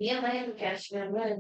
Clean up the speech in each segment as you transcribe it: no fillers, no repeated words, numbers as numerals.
EMI and cash member.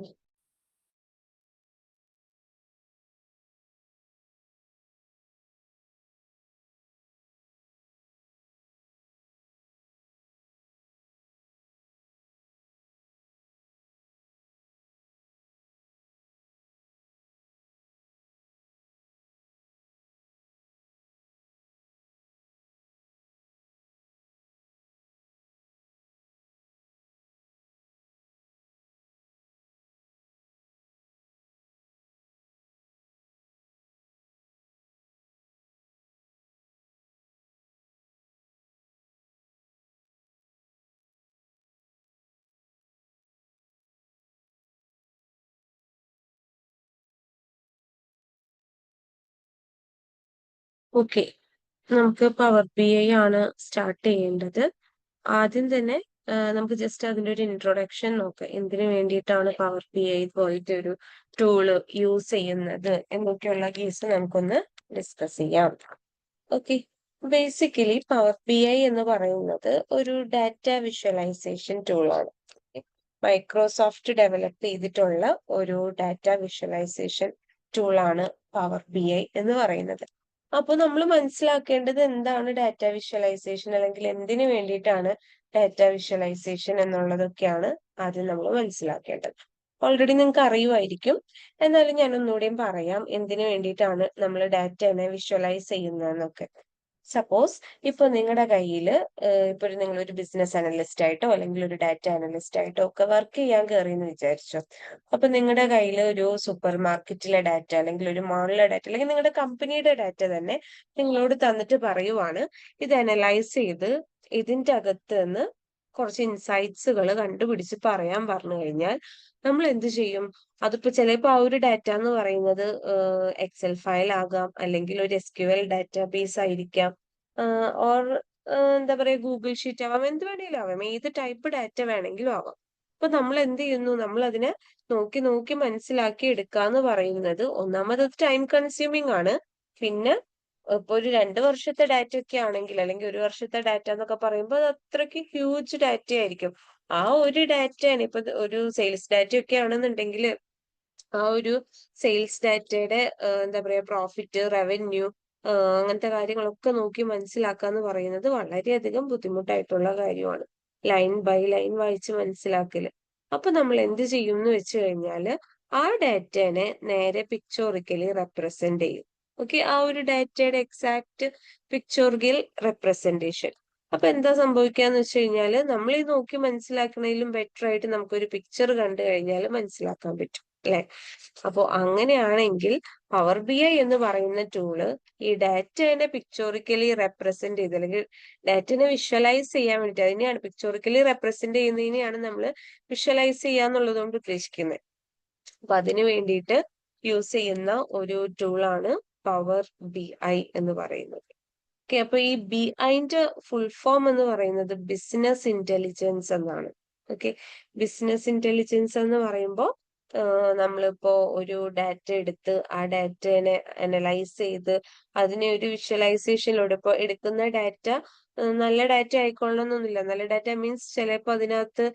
Okay, നമുക്ക് power B I ആണ് start ചെയ്യേണ്ടത്. ആദ്യം തന്നെ നമുക്ക് ജസ്റ്റ് അതിന്റെ ഒരു ഇൻട്രൊഡക്ഷൻ നോക്കാം. എന്തിനു വേണ്ടിയിട്ടാണ് പവർ ബി ഐ പോലത്തെ ഒരു ടൂള് യൂസ് ചെയ്യുന്നത് എന്നൊക്കെയുള്ള കേസ് നമുക്കൊന്ന് ഡിസ്കസ് ചെയ്യാം. Okay, basically power B I എന്ന് പറയുന്നത് ഒരു ഡാറ്റ വിഷ്വലൈസേഷൻ ടൂളാണ്. മൈക്രോസോഫ്റ്റ് ഡെവലപ്പ് ചെയ്തിട്ടുള്ള ഒരു ഡാറ്റ വിഷ്വലൈസേഷൻ ടൂളാണ് പവർ ബി ഐ എന്ന് പറയുന്നത്. അപ്പോൾ നമ്മൾ മനസ്സിലാക്കേണ്ടത് എന്താണ് ഡാറ്റ വിഷ്വലൈസേഷൻ, അല്ലെങ്കിൽ എന്തിനു വേണ്ടിയിട്ടാണ് ഡാറ്റ വിഷ്വലൈസേഷൻ എന്നുള്ളതൊക്കെയാണ് ആദ്യം നമ്മൾ മനസ്സിലാക്കേണ്ടത്. ഓൾറെഡി നിങ്ങൾക്ക് അറിയുമായിരിക്കും, എന്നാലും ഞാൻ ഒന്നുകൂടെയും പറയാം എന്തിനു വേണ്ടിയിട്ടാണ് നമ്മൾ ഡാറ്റനെ വിഷ്വലൈസ് ചെയ്യുന്നതെന്നൊക്കെ. സപ്പോസ് ഇപ്പൊ നിങ്ങളുടെ കയ്യിൽ ഇപ്പൊ നിങ്ങളൊരു ബിസിനസ് അനലിസ്റ്റ് ആയിട്ടോ അല്ലെങ്കിൽ ഒരു ഡാറ്റ അനലിസ്റ്റ് ആയിട്ടോ ഒക്കെ വർക്ക് ചെയ്യാൻ കയറിയെന്ന് വിചാരിച്ചോ. അപ്പൊ നിങ്ങളുടെ കയ്യിൽ ഒരു സൂപ്പർ മാർക്കറ്റിലെ ഡാറ്റ അല്ലെങ്കിൽ ഒരു മാളിലെ ഡാറ്റ അല്ലെങ്കിൽ നിങ്ങളുടെ കമ്പനിയുടെ ഡാറ്റ തന്നെ നിങ്ങളോട് തന്നിട്ട് പറയുവാണ്, ഇത് അനലൈസ് ചെയ്ത് ഇതിന്റെ അകത്ത് നിന്ന് കുറച്ച് ഇൻസൈറ്റ്സുകൾ കണ്ടുപിടിച്ച് പറയാൻ പറഞ്ഞു കഴിഞ്ഞാൽ നമ്മൾ എന്ത് ചെയ്യും? അതിപ്പോ ചിലപ്പോ ആ ഒരു ഡാറ്റ എന്ന് പറയുന്നത് എക്സൽ ഫയൽ ആകാം, അല്ലെങ്കിൽ ഒരു SQL ഡാറ്റാബേസ് ആയിരിക്കാം, ഓർ എന്താ പറയാ ഗൂഗിൾ ഷീറ്റ് ആവാം, എന്ത് വേണേലും ആവാം, ഏത് ടൈപ്പ് ഡാറ്റ വേണമെങ്കിലും ആവാം. അപ്പൊ നമ്മൾ എന്ത് ചെയ്യുന്നു? നമ്മൾ അതിനെ നോക്കി നോക്കി മനസ്സിലാക്കി എടുക്കാന്ന് പറയുന്നത് ഒന്നാമത് ടൈം കൺസ്യൂമിംഗ് ആണ്. പിന്നെ ഇപ്പൊ ഒരു 2 വർഷത്തെ ഡാറ്റ ഒക്കെ ആണെങ്കിൽ, അല്ലെങ്കിൽ ഒരു വർഷത്തെ ഡാറ്റ എന്നൊക്കെ പറയുമ്പോൾ അത് അത്രയ്ക്ക് ഹ്യൂജ് ഡാറ്റ ആയിരിക്കും. ആ ഒരു ഡാറ്റയാണ് ഇപ്പൊ ഒരു സെയിൽസ് ഡാറ്റ ഒക്കെ ആണെന്നുണ്ടെങ്കിൽ ആ ഒരു സെയിൽസ് ഡാറ്റയുടെ എന്താ പറയാ പ്രോഫിറ്റ്, റവന്യൂ, അങ്ങനത്തെ കാര്യങ്ങളൊക്കെ നോക്കി മനസ്സിലാക്കുക എന്ന് പറയുന്നത് വളരെയധികം ബുദ്ധിമുട്ടായിട്ടുള്ള കാര്യമാണ്. ലൈൻ ബൈ ലൈൻ വായിച്ച് മനസ്സിലാക്കല്. അപ്പൊ നമ്മൾ എന്ത് ചെയ്യും എന്ന് വെച്ച് കഴിഞ്ഞാല് ആ ഡാറ്റനെ നേരെ പിക്ചോറിക്കലി റെപ്രസെന്റ് ചെയ്യും. ഓക്കെ, ആ ഒരു ഡാറ്റയുടെ എക്സാക്ട് പിക്ചോറിക്കൽ റെപ്രസെന്റേഷൻ. അപ്പൊ എന്താ സംഭവിക്കാന്ന് വെച്ച് കഴിഞ്ഞാല് നമ്മൾ ഈ നോക്കി മനസ്സിലാക്കുന്നതിലും ബെറ്റർ ആയിട്ട് നമുക്കൊരു പിക്ചർ കണ്ടു കഴിഞ്ഞാൽ മനസ്സിലാക്കാൻ പറ്റും, അല്ലെ? അപ്പോ അങ്ങനെയാണെങ്കിൽ പവർ ബി ഐ എന്ന് പറയുന്ന ടൂള് ഈ ഡാറ്റനെ പിക്ചോറിക്കലി റെപ്രസെന്റ് ചെയ്ത്, അല്ലെങ്കിൽ ഡാറ്റനെ വിഷ്വലൈസ് ചെയ്യാൻ വേണ്ടിയിട്ട്, അതിനെയാണ് പിക്ചോറിക്കലി റെപ്രസെന്റ് ചെയ്യുന്നതിനെയാണ് നമ്മൾ വിഷ്വലൈസ് ചെയ്യാന്നുള്ളത് കൊണ്ട് ഉദ്ദേശിക്കുന്നത്. അപ്പൊ അതിനു വേണ്ടിയിട്ട് യൂസ് ചെയ്യുന്ന ഒരു ടൂളാണ് പവർ ബി ഐ എന്ന് പറയുന്നത്. ഓക്കെ, അപ്പൊ ഈ ബി ഐന്റെ ഫുൾ ഫോം എന്ന് പറയുന്നത് ബിസിനസ് ഇന്റലിജൻസ് എന്നാണ്. ഓക്കെ, ബിസിനസ് ഇന്റലിജൻസ് എന്ന് പറയുമ്പോൾ നമ്മളിപ്പോ ഒരു ഡാറ്റ എടുത്ത് ആ ഡാറ്റനെ അനലൈസ് ചെയ്ത് അതിനെ ഒരു വിഷ്വലൈസേഷനിലൂടെ, ഇപ്പൊ എടുക്കുന്ന ഡാറ്റ നല്ല ഡാറ്റ ആയിക്കൊള്ളണമെന്നൊന്നുമില്ല. നല്ല ഡാറ്റ മീൻസ് ചിലപ്പോൾ അതിനകത്ത്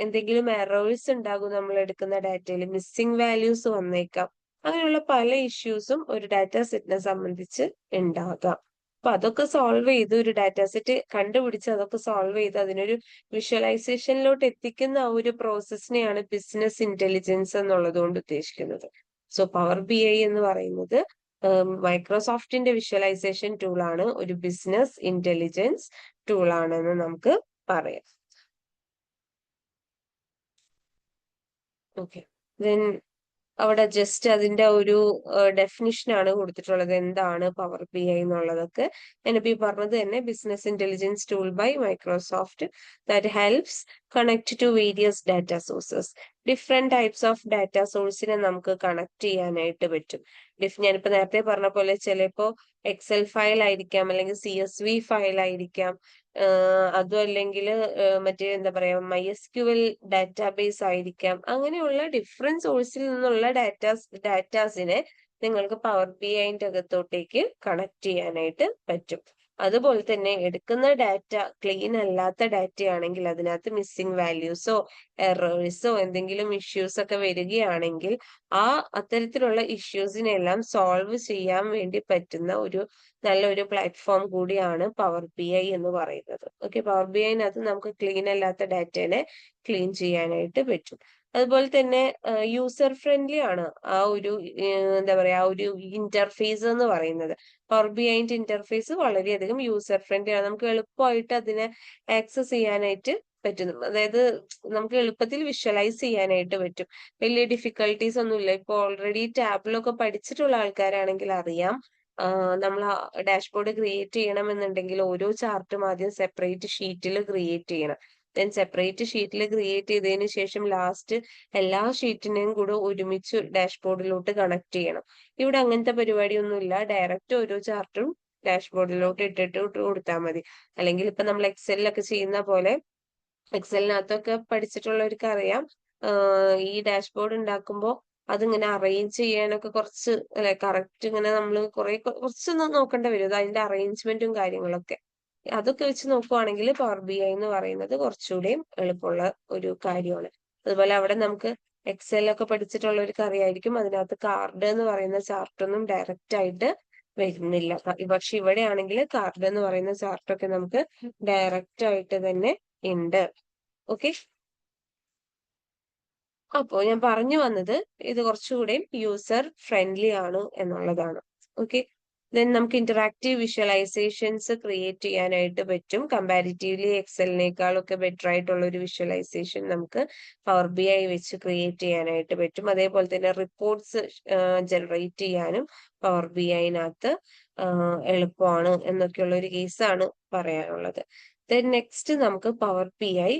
എന്തെങ്കിലും എറേഴ്സ് ഉണ്ടാകും, നമ്മൾ എടുക്കുന്ന ഡാറ്റയിൽ മിസ്സിംഗ് വാല്യൂസ് വന്നേക്കാം. അങ്ങനെയുള്ള പല ഇഷ്യൂസും ഒരു ഡാറ്റ സെറ്റിനെ സംബന്ധിച്ച് ഉണ്ടാകാം. അപ്പൊ അതൊക്കെ സോൾവ് ചെയ്ത്, ഒരു ഡാറ്റ സെറ്റ് കണ്ടുപിടിച്ച് അതൊക്കെ സോൾവ് ചെയ്ത് അതിനൊരു വിഷ്വലൈസേഷനിലോട്ട് എത്തിക്കുന്ന ആ ഒരു പ്രോസസ്സിനെയാണ് ബിസിനസ് ഇന്റലിജൻസ് എന്നുള്ളത് കൊണ്ട് ഉദ്ദേശിക്കുന്നത്. സോ പവർ ബി ഐ എന്ന് പറയുന്നത് മൈക്രോസോഫ്റ്റിന്റെ വിഷ്വലൈസേഷൻ ടൂളാണ്, ഒരു ബിസിനസ് ഇന്റലിജൻസ് ടൂളാണെന്ന് നമുക്ക് പറയാം. ഓക്കെ, ദെൻ അവിടെ ജസ്റ്റ് അതിന്റെ ഒരു ഡെഫിനിഷൻ ആണ് കൊടുത്തിട്ടുള്ളത്, എന്താണ് പവർ ബി ഐ എന്നുള്ളതൊക്കെ. ഞാനിപ്പോ ഈ പറഞ്ഞത് തന്നെ business intelligence tool by Microsoft that helps connect to various data sources. Different types of data സോഴ്സിനെ നമുക്ക് കണക്ട് ചെയ്യാനായിട്ട് പറ്റും. ഞാനിപ്പോ നേരത്തെ പറഞ്ഞ പോലെ ചിലപ്പോ എക്സൽ ഫയൽ ആയിരിക്കാം, അല്ലെങ്കിൽ CSV ഫയൽ ആയിരിക്കാം, അതും അല്ലെങ്കിൽ മറ്റേ എന്താ പറയാ MySQL ഡാറ്റാബേസ് ആയിരിക്കാം. അങ്ങനെയുള്ള ഡിഫറെന്റ് സോഴ്സിൽ നിന്നുള്ള ഡാറ്റാസിനെ നിങ്ങൾക്ക് പവർ ബി ഐന്റെ അകത്തോട്ടേക്ക് കണക്ട് ചെയ്യാനായിട്ട് പറ്റും. അതുപോലെ തന്നെ എടുക്കുന്ന ഡാറ്റ ക്ലീൻ അല്ലാത്ത ഡാറ്റ ആണെങ്കിൽ അതിനകത്ത് മിസ്സിംഗ് വാല്യൂസോ എറേഴ്സോ എന്തെങ്കിലും ഇഷ്യൂസ് ഒക്കെ വരികയാണെങ്കിൽ അത്തരത്തിലുള്ള ഇഷ്യൂസിനെല്ലാം സോൾവ് ചെയ്യാൻ വേണ്ടി പറ്റുന്ന ഒരു നല്ലൊരു പ്ലാറ്റ്ഫോം കൂടിയാണ് പവർ ബി ഐ എന്ന് പറയുന്നത്. ഓക്കെ, പവർ ബി ഐനകത്ത് നമുക്ക് ക്ലീൻ അല്ലാത്ത ഡാറ്റേനെ ക്ലീൻ ചെയ്യാനായിട്ട് പറ്റും. അതുപോലെ തന്നെ യൂസർ ഫ്രണ്ട്ലി ആണ് എന്താ പറയാ ആ ഒരു ഇന്റർഫേസ് എന്ന് പറയുന്നത്. പവർ ബി ഐന്റെ ഇന്റർഫേസ് വളരെയധികം യൂസർ ഫ്രണ്ട്ലി ആണ്. നമുക്ക് എളുപ്പമായിട്ട് അതിനെ ആക്സസ് ചെയ്യാനായിട്ട് പറ്റും. അതായത് നമുക്ക് എളുപ്പത്തിൽ വിഷ്വലൈസ് ചെയ്യാനായിട്ട് പറ്റും. വലിയ ഡിഫിക്കൽട്ടീസ് ഒന്നുമില്ല. ഇപ്പൊ ഓൾറെഡി ടാബിലൊക്കെ പഠിച്ചിട്ടുള്ള ആൾക്കാരാണെങ്കിൽ അറിയാം. നമ്മൾ ഡാഷ്ബോർഡ് ക്രിയേറ്റ് ചെയ്യണമെന്നുണ്ടെങ്കിൽ ഓരോ ചാർട്ടും ആദ്യം സെപ്പറേറ്റ് ഷീറ്റിൽ ക്രിയേറ്റ് ചെയ്യണം. ദെൻ സെപ്പറേറ്റ് ഷീറ്റിൽ ക്രിയേറ്റ് ചെയ്തതിന് ശേഷം ലാസ്റ്റ് എല്ലാ ഷീറ്റിനെയും കൂടെ ഒരുമിച്ച് ഡാഷ്ബോർഡിലോട്ട് കണക്ട് ചെയ്യണം. ഇവിടെ അങ്ങനത്തെ പരിപാടിയൊന്നുമില്ല. ഡയറക്റ്റ് ഓരോ ചാർട്ടും ഡാഷ്ബോർഡിലോട്ട് ഇട്ടിട്ട് കൊടുത്താൽ മതി. അല്ലെങ്കിൽ ഇപ്പൊ നമ്മൾ എക്സലിലൊക്കെ ചെയ്യുന്ന പോലെ എക്സലിനകത്തൊക്കെ പഠിച്ചിട്ടുള്ളവർക്ക് അറിയാം. ഈ ഡാഷ്ബോർഡ് ഉണ്ടാക്കുമ്പോൾ അതിങ്ങനെ അറേഞ്ച് ചെയ്യാനൊക്കെ കുറച്ച് അല്ലെ കറക്റ്റ് ഇങ്ങനെ നമ്മൾ കുറച്ചൊന്നും നോക്കേണ്ടി വരും. അതിന്റെ അറേഞ്ച്മെന്റും കാര്യങ്ങളൊക്കെ അതൊക്കെ വെച്ച് നോക്കുവാണെങ്കിൽ പവർ ബി ഐ എന്ന് പറയുന്നത് കുറച്ചുകൂടിയും എളുപ്പമുള്ള ഒരു കാര്യമാണ്. അതുപോലെ അവിടെ നമുക്ക് എക്സലൊക്കെ പഠിച്ചിട്ടുള്ളവർക്ക് അറിയായിരിക്കും അതിനകത്ത് കാർഡ് എന്ന് പറയുന്ന ചാർട്ടൊന്നും ഡയറക്റ്റ് ആയിട്ട് വരുന്നില്ല. പക്ഷെ ഇവിടെ ആണെങ്കിൽ കാർഡ് എന്ന് പറയുന്ന ചാർട്ടൊക്കെ നമുക്ക് ഡയറക്റ്റ് ആയിട്ട് തന്നെ ഉണ്ട്. ഓക്കെ, അപ്പോ ഞാൻ പറഞ്ഞു വന്നത് ഇത് കുറച്ചുകൂടെ യൂസർ ഫ്രണ്ട്ലി ആണ് എന്നുള്ളതാണ്. ഓക്കെ, ദെൻ നമുക്ക് ഇന്ററാക്റ്റീവ് വിഷ്വലൈസേഷൻസ് ക്രിയേറ്റ് ചെയ്യാനായിട്ട് പറ്റും. കമ്പാരിറ്റീവ്ലി എക്സലിനേക്കാളൊക്കെ ബെറ്റർ ആയിട്ടുള്ള ഒരു വിഷ്വലൈസേഷൻ നമുക്ക് പവർ ബി ഐ വെച്ച് ക്രിയേറ്റ് ചെയ്യാനായിട്ട് പറ്റും. അതേപോലെ തന്നെ റിപ്പോർട്ട്സ് ജനറേറ്റ് ചെയ്യാനും പവർ ബി ഐനകത്ത് എളുപ്പമാണ് എന്നൊക്കെയുള്ള ഒരു കേസാണ് പറയാനുള്ളത്. ദെൻ നെക്സ്റ്റ് നമുക്ക് പവർ ബി ഐ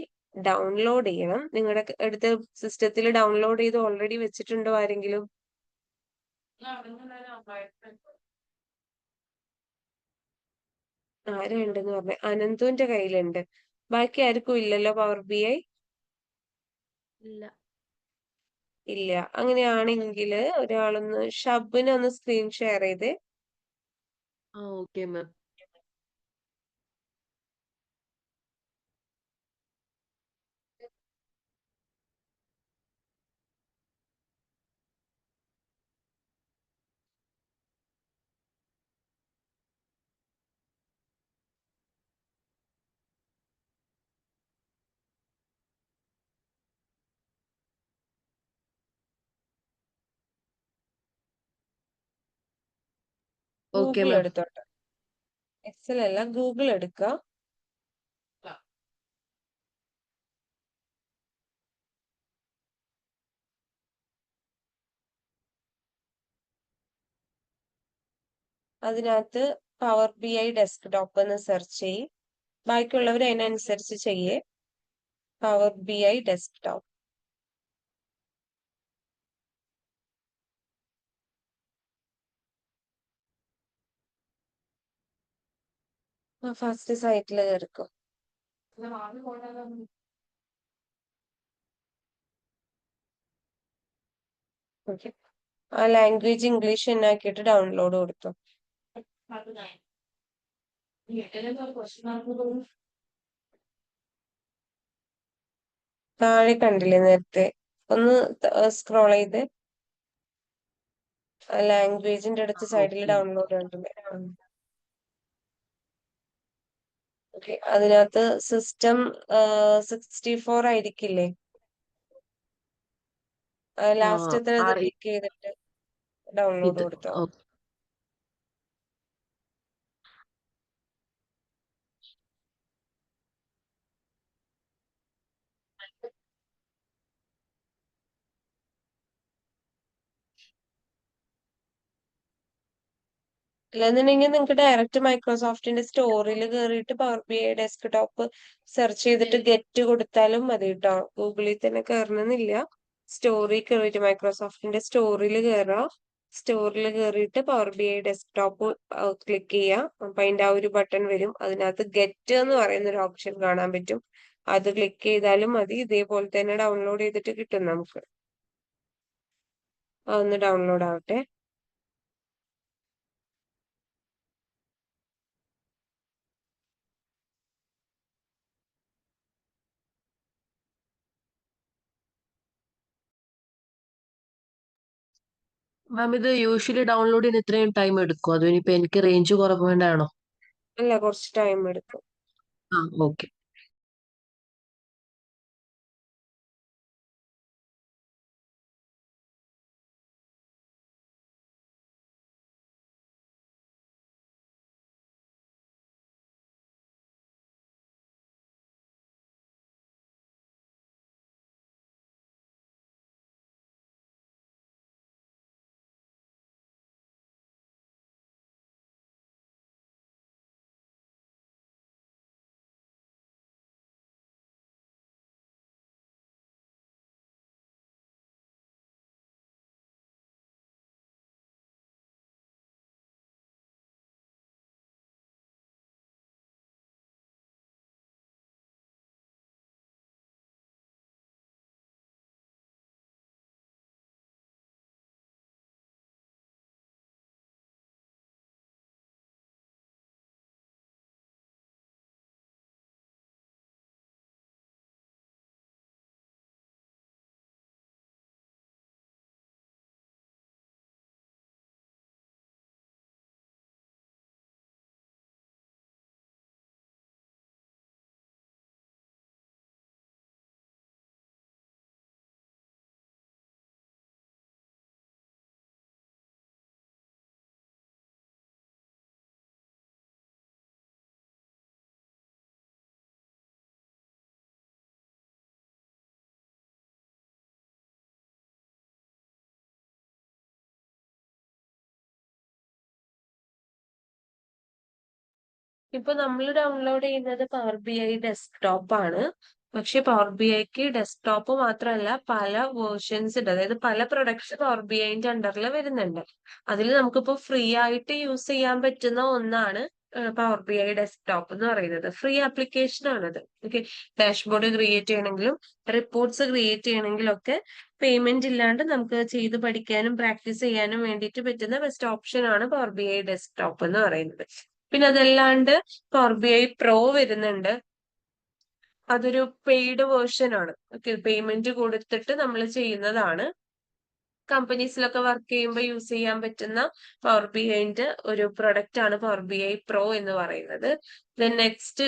ഡൗൺലോഡ് ചെയ്യണം. നിങ്ങളുടെ അടുത്ത സിസ്റ്റത്തിൽ ഡൗൺലോഡ് ചെയ്ത് ഓൾറെഡി വെച്ചിട്ടുണ്ടോ ആരെങ്കിലും? ആരാ ഉണ്ടെന്ന് പറഞ്ഞ അനന്തുവിന്റെ കയ്യിലുണ്ട്. ബാക്കി ആർക്കും ഇല്ലല്ലോ പവർ ബി ഐ? ഇല്ല. ഇല്ല. അങ്ങനെയാണെങ്കിൽ ഒരാളൊന്ന് ഷബിന് ഒന്ന് സ്ക്രീൻ ഷെയർ ചെയ്തേ. Okay ma'am. ഓക്കെ ഗൂഗിൾ മാം. എടുത്തോട്ടെ. എക്സൽ അല്ല, ഗൂഗിൾ എടുക്കുക. അതിനകത്ത് പവർ ബി ഐ ഡെസ്ക്ടോപ്പ് എന്ന് സെർച്ച് ചെയ്യും. ബാക്കിയുള്ളവർ അതിനനുസരിച്ച് ചെയ്യേ. Power B I desktop. First സൈറ്റിൽ കയറിക്കും. ഓക്കെ, ആ ലാംഗ്വേജ് ഇംഗ്ലീഷ് എന്നാക്കിയിട്ട് ഡൗൺലോഡ് കൊടുത്തു. താഴെ കണ്ടില്ലേ നേരത്തെ? ഒന്ന് സ്ക്രോൾ ചെയ്ത് ലാംഗ്വേജിന്റെ അടുത്ത് സൈഡിൽ ഓക്കെ. ഡൗൺലോഡ് കണ്ടില്ലേ? ഓക്കെ, അതിനകത്ത് സിസ്റ്റം 64 ആയിരിക്കില്ലേ? ലാസ്റ്റ് എത്ര ക്ലിക്ക് ചെയ്തിട്ട് ഡൗൺലോഡ് ഇത് കൊടുത്തോ? അല്ലെന്നുണ്ടെങ്കിൽ നിങ്ങൾക്ക് ഡയറക്റ്റ് മൈക്രോസോഫ്റ്റിന്റെ സ്റ്റോറിൽ കയറിയിട്ട് power B I desktop search ചെയ്തിട്ട് ഗെറ്റ് കൊടുത്താലും മതി കേട്ടോ. ഗൂഗിളിൽ തന്നെ കയറണമെന്നില്ല. സ്റ്റോറിൽ കയറിയിട്ട് മൈക്രോസോഫ്റ്റിന്റെ സ്റ്റോറിൽ കയറുക. സ്റ്റോറിൽ കയറിയിട്ട് power B I desktop click ചെയ്യുക. അപ്പൊ അതിന്റെ ആ ഒരു ബട്ടൺ വരും. അതിനകത്ത് ഗെറ്റ് എന്ന് പറയുന്ന ഒരു ഓപ്ഷൻ കാണാൻ പറ്റും. അത് ക്ലിക്ക് ചെയ്താലും മതി. ഇതേപോലെ തന്നെ ഡൗൺലോഡ് ചെയ്തിട്ട് കിട്ടും നമുക്ക്. അതൊന്ന് ഡൗൺലോഡ് ആവട്ടെ. മാം ഇത് യൂഷ്വലി ഡൗൺലോഡ് ചെയ്യാൻ ഇത്രയും ടൈം എടുക്കും അതോ ഇനിയിപ്പോ എനിക്ക് റേഞ്ച് കുറവുകൊണ്ടാണോ? അല്ല, കുറച്ച് ടൈം എടുക്കും. ആ ഓക്കെ. ഇപ്പൊ നമ്മൾ ഡൗൺലോഡ് ചെയ്യുന്നത് പവർ ബി ഐ ഡെസ്ക്ടോപ്പ് ആണ്. പക്ഷെ പവർ ബി ഐക്ക് ഡെസ്ക്ടോപ്പ് മാത്രമല്ല പല വേർഷൻസ് ഉണ്ട്. അതായത് പല പ്രൊഡക്ട്സ് പവർ ബി ഐന്റെ അണ്ടറിൽ വരുന്നുണ്ട്. അതിൽ നമുക്കിപ്പോ ഫ്രീ ആയിട്ട് യൂസ് ചെയ്യാൻ പറ്റുന്ന ഒന്നാണ് പവർ ബി ഐ ഡെസ്ക്ടോപ്പ് എന്ന് പറയുന്നത്. ഫ്രീ ആപ്ലിക്കേഷൻ ആണത്. ഓക്കെ, ഡാഷ്ബോർഡ് ക്രിയേറ്റ് ചെയ്യണമെങ്കിലും റിപ്പോർട്ട്സ് ക്രിയേറ്റ് ചെയ്യണമെങ്കിലും ഒക്കെ പേയ്മെന്റ് ഇല്ലാണ്ട് നമുക്ക് ചെയ്ത് പഠിക്കാനും പ്രാക്ടീസ് ചെയ്യാനും വേണ്ടിയിട്ട് പറ്റുന്ന ബെസ്റ്റ് ഓപ്ഷൻ ആണ് പവർ ബി ഐ ഡെസ്ക്ടോപ്പ് എന്ന് പറയുന്നത്. പിന്നെ അതല്ലാണ്ട് പവർ ബി ഐ പ്രോ വരുന്നുണ്ട്. അതൊരു പെയ്ഡ് വേർഷൻ ആണ്. ഓക്കെ, പേയ്മെന്റ് കൊടുത്തിട്ട് നമ്മൾ ചെയ്യുന്നതാണ്. കമ്പനീസിലൊക്കെ വർക്ക് ചെയ്യുമ്പോൾ യൂസ് ചെയ്യാൻ പറ്റുന്ന പവർ ബി ഐന്റെ ഒരു പ്രൊഡക്റ്റ് ആണ് പവർ ബി ഐ പ്രോ എന്ന് പറയുന്നത്. ദെൻ നെക്സ്റ്റ്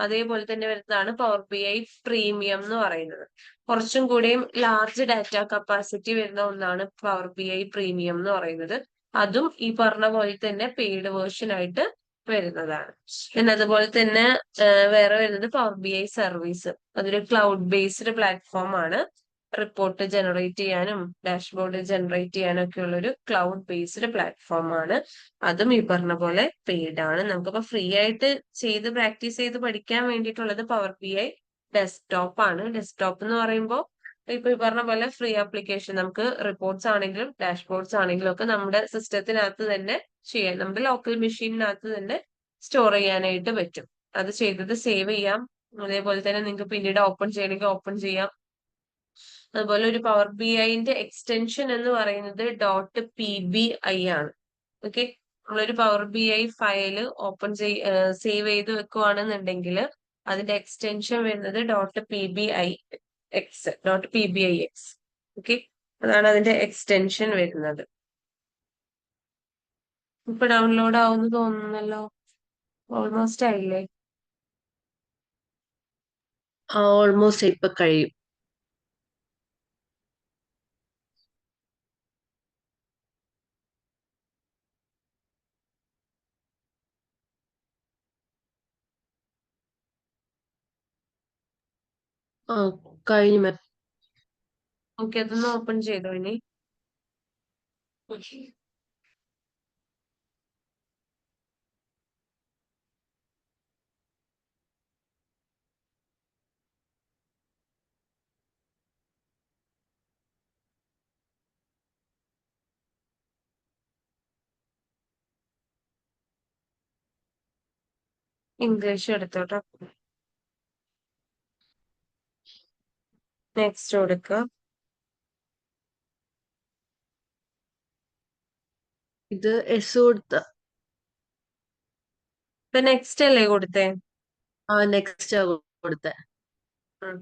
അതേപോലെ തന്നെ വരുന്നതാണ് പവർ ബി ഐ പ്രീമിയം എന്ന് പറയുന്നത്. കുറച്ചും കൂടിയും ലാർജ് ഡാറ്റ കപ്പാസിറ്റി വരുന്ന ഒന്നാണ് പവർ ബി ഐ പ്രീമിയം എന്ന് പറയുന്നത്. അതും ഈ പറഞ്ഞ പോലെ തന്നെ പെയ്ഡ് വേർഷൻ ആയിട്ട് വരുന്നതാണ്. പിന്നെ അതുപോലെ തന്നെ വേറെ വരുന്നത് പവർ ബി ഐ സർവീസ്. അതൊരു ക്ലൗഡ് ബേസ്ഡ് പ്ലാറ്റ്ഫോം ആണ്. റിപ്പോർട്ട് ജനറേറ്റ് ചെയ്യാനും ഡാഷ്ബോർഡ് ജനറേറ്റ് ചെയ്യാനും ഒക്കെ ഉള്ള ഒരു ക്ലൗഡ് ബേസ്ഡ് പ്ലാറ്റ്ഫോം ആണ്. അതും ഈ പറഞ്ഞ പോലെ പെയ്ഡ് ആണ്. നമുക്കിപ്പോ ഫ്രീ ആയിട്ട് ചെയ്ത് പ്രാക്ടീസ് ചെയ്ത് പഠിക്കാൻ വേണ്ടിയിട്ടുള്ളത് പവർ ബി ഐ ഡെസ്ക്ടോപ്പ് ആണ്. ഡെസ്ക്ടോപ്പ് എന്ന് പറയുമ്പോൾ ഇപ്പൊ ഈ പറഞ്ഞ പോലെ ഫ്രീ ആപ്ലിക്കേഷൻ നമുക്ക് റിപ്പോർട്ട്സ് ആണെങ്കിലും ഡാഷ്ബോർഡ്സ് ആണെങ്കിലും ഒക്കെ നമ്മുടെ സിസ്റ്റത്തിനകത്ത് തന്നെ ചെയ്യാം. നമ്മുടെ ലോക്കൽ മെഷീനിനകത്ത് തന്നെ സ്റ്റോർ ചെയ്യാനായിട്ട് പറ്റും. അത് ചെയ്തത് സേവ് ചെയ്യാം. അതേപോലെ തന്നെ നിങ്ങൾക്ക് പിന്നീട് ഓപ്പൺ ചെയ്യണമെങ്കിൽ ഓപ്പൺ ചെയ്യാം. അതുപോലെ ഒരു പവർ ബി ഐന്റെ എക്സ്റ്റൻഷൻ എന്ന് പറയുന്നത് .pbi ആണ്. ഓക്കെ, നമ്മളൊരു power B I file open save ചെയ്ത് വെക്കുവാണെന്നുണ്ടെങ്കിൽ അതിന്റെ എക്സ്റ്റൻഷൻ വരുന്നത് .pbix. ഓക്കെ, അതാണ് അതിന്റെ എക്സ്റ്റൻഷൻ വരുന്നത്. ഇപ്പൊ ഡൗൺലോഡ് ആവുമെന്ന് തോന്നുന്നല്ലോ. ഓൾമോസ്റ്റ് ആയില്ലേ? ഓൾമോസ്റ്റ് ഇപ്പൊ കഴിയും. ആ കഴിഞ്ഞു മാം. ഓക്കെ, അതൊന്ന് ഓപ്പൺ ചെയ്തോ ഇനി. ഇംഗ്ലീഷ് എടുത്തോട്ടോ. നെക്സ്റ്റ് കൊടുക്കുക. ഇത് എസ് കൊടുത്ത ഇപ്പൊ നെക്സ്റ്റ് അല്ലേ കൊടുത്തേ? ആ നെക്സ്റ്റ് കൊടുത്ത. ഉം.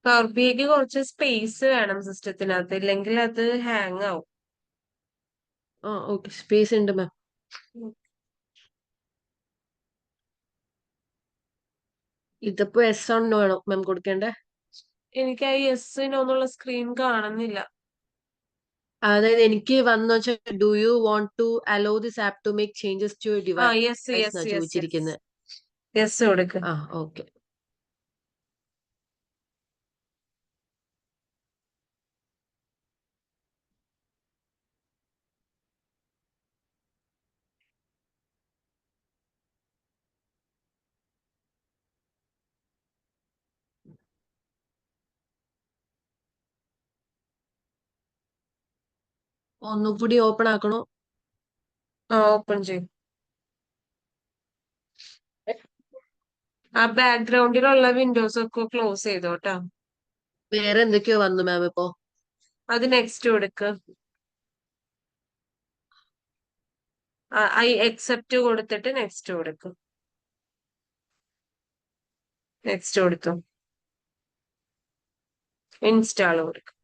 പവർ ബി ഐക്ക് കുറച്ച് സ്പേസ് വേണം സിസ്റ്റത്തിനകത്ത്, ഇല്ലെങ്കിൽ അത് ഹാങ് ആവും. ഓക്കെ, സ്പേസ് ഉണ്ട് മാം. ഇതിപ്പോ എസ് ഓൺ നോ ആണോ മാം കൊടുക്കേണ്ടേ? എനിക്ക് ആ യെസ് നോ എന്നുള്ള സ്ക്രീൻ കാണുന്നില്ല. അതായത് എനിക്ക് വന്നു വെച്ചാൽ do you want to allow this app to make changes to your ആ ഡിവൈസ് യെസ് യെസ് എന്നാ യെസ് യെസ് ചോദിച്ചിരിക്കുന്നത്. യെസ് കൊടുക്ക്. ഓക്കെ. ഒന്നുകൂടി ഓപ്പൺ ആക്കണോ? ഓപ്പൺ ചെയ്യും. ആ ബാക്ക്ഗ്രൗണ്ടിലുള്ള വിൻഡോസ് ഒക്കെ ക്ലോസ് ചെയ്തോട്ടാ. വേറെ എന്തൊക്കെയോ വന്നു മാം ഇപ്പോ. അത് നെക്സ്റ്റ് കൊടുക്ക്. ഐ എക്സെപ്റ്റ് കൊടുത്തിട്ട് നെക്സ്റ്റ് കൊടുക്കും. നെക്സ്റ്റ് കൊടുത്തു. ഇൻസ്റ്റാൾ കൊടുക്കും.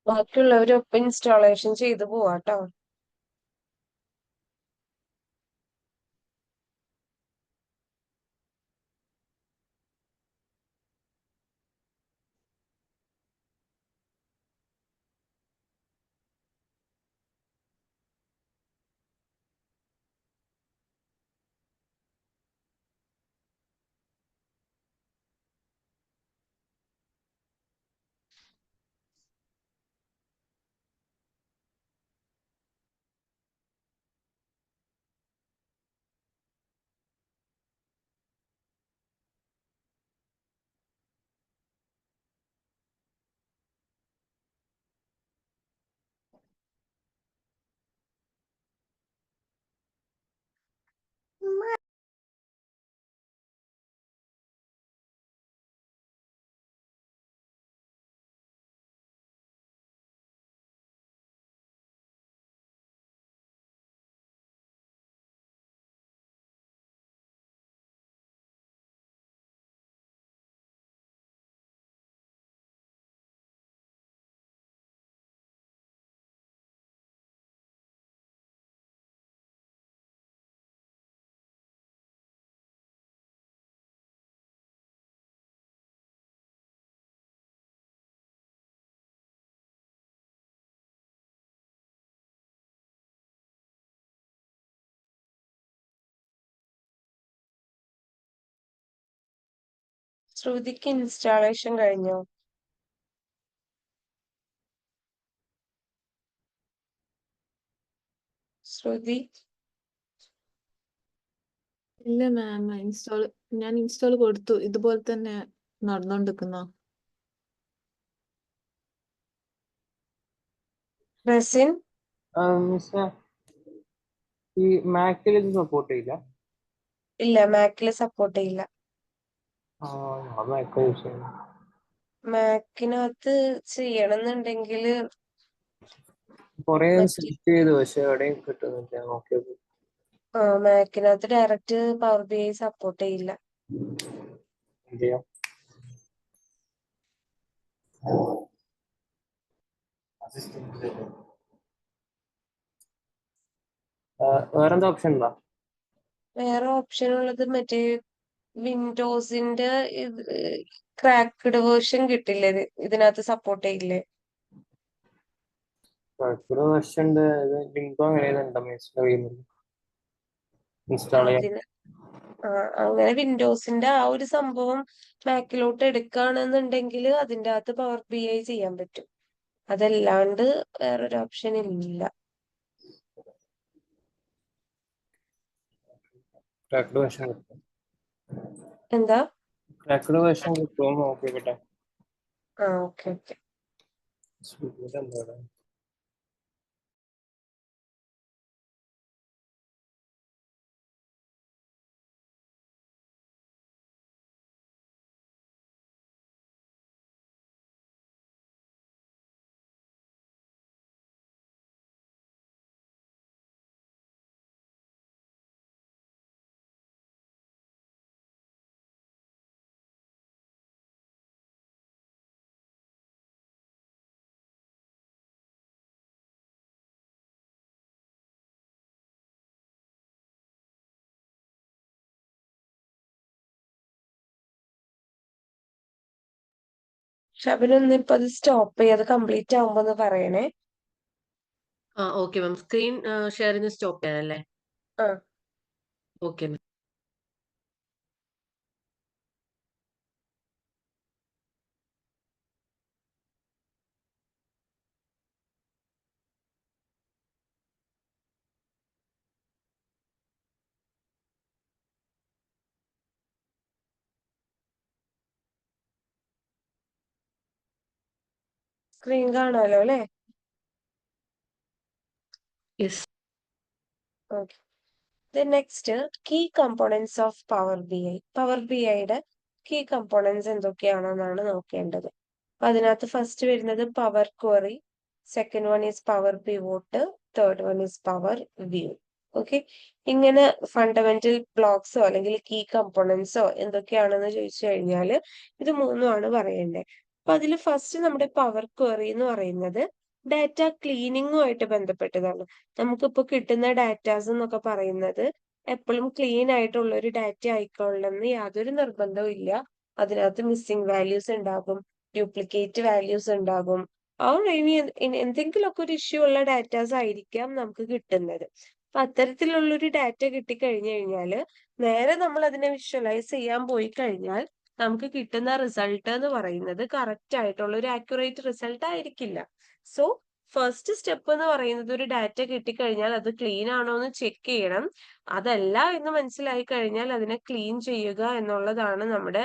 ബാക്കിയുള്ളവരൊപ്പം ഇൻസ്റ്റാളേഷൻ ചെയ്ത് പോവാട്ടോ. ശ്രുതിക്ക് ഇൻസ്റ്റാളേഷൻ കഴിഞ്ഞോ? ശ്രുതി ഇല്ല മാം, ഞാൻ ഇൻസ്റ്റാൾ കൊടുത്തു. ഇതുപോലെ തന്നെ നടന്നോണ്ടിരിക്കുന്ന. റസിൻ മിസ്സേ, ഈ മാക്കിൽ ഇത് സപ്പോർട്ട് ചെയ്യില്ല. ഇല്ല, മാക്കില് സപ്പോർട്ട് ചെയ്യില്ല. ഞാൻ മാക്ക് യൂസ് ചെയ്യുന്നു. മാക്കിനകത്ത് ചെയ്യണമെന്നുണ്ടെങ്കിൽ കൊറേ മറ്റേ സെലക്ട് ചെയ്തു, പക്ഷെ എവിടെയും കിട്ടുന്നില്ല. നോക്കിയത് മാക്കിനകത്ത് direct power B I support ചെയ്യില്ല. എന്ത് ചെയ്യാം? വേറെന്താ ഓപ്ഷൻ ഉണ്ടോ? വേറെ ഓപ്ഷൻ ഉള്ളത് മറ്റേ വിൻഡോസിന്റെ ക്രാക്ക്ഡ് വേർഷൻ കിട്ടില്ലേ ഇതിനകത്ത് സപ്പോർട്ട് ചെയ്യില്ലേ? കുഴപ്പമില്ല വെർഷൻ്റെ ലിങ്കോ അങ്ങനെ ഉണ്ടോ ഇൻസ്റ്റാൾ ചെയ്യാൻ? അതിന് അങ്ങനെ വിൻഡോസിന്റെ ആ ഒരു സംഭവം മാക്കിലോട്ട് എടുക്കുകയാണെന്നുണ്ടെങ്കിൽ അതിന്റെ അകത്ത് പവർ ബി ഐ ചെയ്യാൻ പറ്റും. അതല്ലാണ്ട് വേറൊരു ഓപ്ഷൻ ഇല്ല. ക്രാക്ക്ഡ് വെർഷൻ കിട്ടും. എന്താ? ക്രാക്ക്ഡ് വെർഷൻ കിട്ടുമോ നോക്കിക്കട്ടെ. Okay okay. സ്പീഡ് എന്താ? ഷബിനൊന്ന് ഇപ്പൊ അത് സ്റ്റോപ്പ് ചെയ്ത് കംപ്ലീറ്റ് ആവുമ്പോ ഒന്ന് പറയണേ. Okay ma'am. Screen sharing stop ചെയ്യാനല്ലേ? ആ ഓക്കെ മാം. സ്ക്രീൻ കാണാലോ അല്ലേ? Yes. Okay. Next key components of power B I. Power B ഐയുടെ കീ കമ്പോണൻസ് എന്തൊക്കെയാണെന്നാണ് നോക്കേണ്ടത്. അപ്പൊ അതിനകത്ത് ഫസ്റ്റ് വരുന്നത് power query, second one is power pivot, third one is power view. Okay, ഇങ്ങനെ ഫണ്ടമെന്റൽ ബ്ലോക്സോ അല്ലെങ്കിൽ കീ കമ്പോണൻസോ എന്തൊക്കെയാണെന്ന് ചോദിച്ചു കഴിഞ്ഞാൽ ഇത് മൂന്നുമാണ് പറയേണ്ടത്. അപ്പൊ അതിൽ ഫസ്റ്റ് നമ്മുടെ പവർ ക്വറി എന്ന് പറയുന്നത് ഡാറ്റ ക്ലീനിങ്ങുമായിട്ട് ബന്ധപ്പെട്ടതാണ്. നമുക്കിപ്പോ കിട്ടുന്ന ഡാറ്റാസ് എന്നൊക്കെ പറയുന്നത് എപ്പോഴും ക്ലീൻ ആയിട്ടുള്ള ഒരു ഡാറ്റ ആയിക്കൊള്ളണമെന്ന് യാതൊരു നിർബന്ധവും ഇല്ല. അതിനകത്ത് മിസ്സിംഗ് വാല്യൂസ് ഉണ്ടാകും, ഡ്യൂപ്ലിക്കേറ്റ് വാല്യൂസ് ഉണ്ടാകും, ഇനി എന്തെങ്കിലുമൊക്കെ ഒരു ഇഷ്യൂ ഉള്ള ഡാറ്റാസ് ആയിരിക്കാം നമുക്ക് കിട്ടുന്നത്. അപ്പൊ അത്തരത്തിലുള്ളൊരു ഡാറ്റ കിട്ടിക്കഴിഞ്ഞു കഴിഞ്ഞാല് നേരെ നമ്മൾ അതിനെ വിഷ്വലൈസ് ചെയ്യാൻ പോയി കഴിഞ്ഞാൽ നമുക്ക് കിട്ടുന്ന റിസൾട്ട് എന്ന് പറയുന്നത് കറക്റ്റ് ആയിട്ടുള്ള ഒരു ആക്യുറേറ്റ് റിസൾട്ട് ആയിരിക്കില്ല. സോ ഫസ്റ്റ് സ്റ്റെപ്പ് എന്ന് പറയുന്നത് ഒരു ഡാറ്റ കിട്ടിക്കഴിഞ്ഞാൽ അത് ക്ലീൻ ആണോ എന്ന് ചെക്ക് ചെയ്യണം. അതല്ല എന്ന് മനസ്സിലായി കഴിഞ്ഞാൽ അതിനെ ക്ലീൻ ചെയ്യുക എന്നുള്ളതാണ് നമ്മുടെ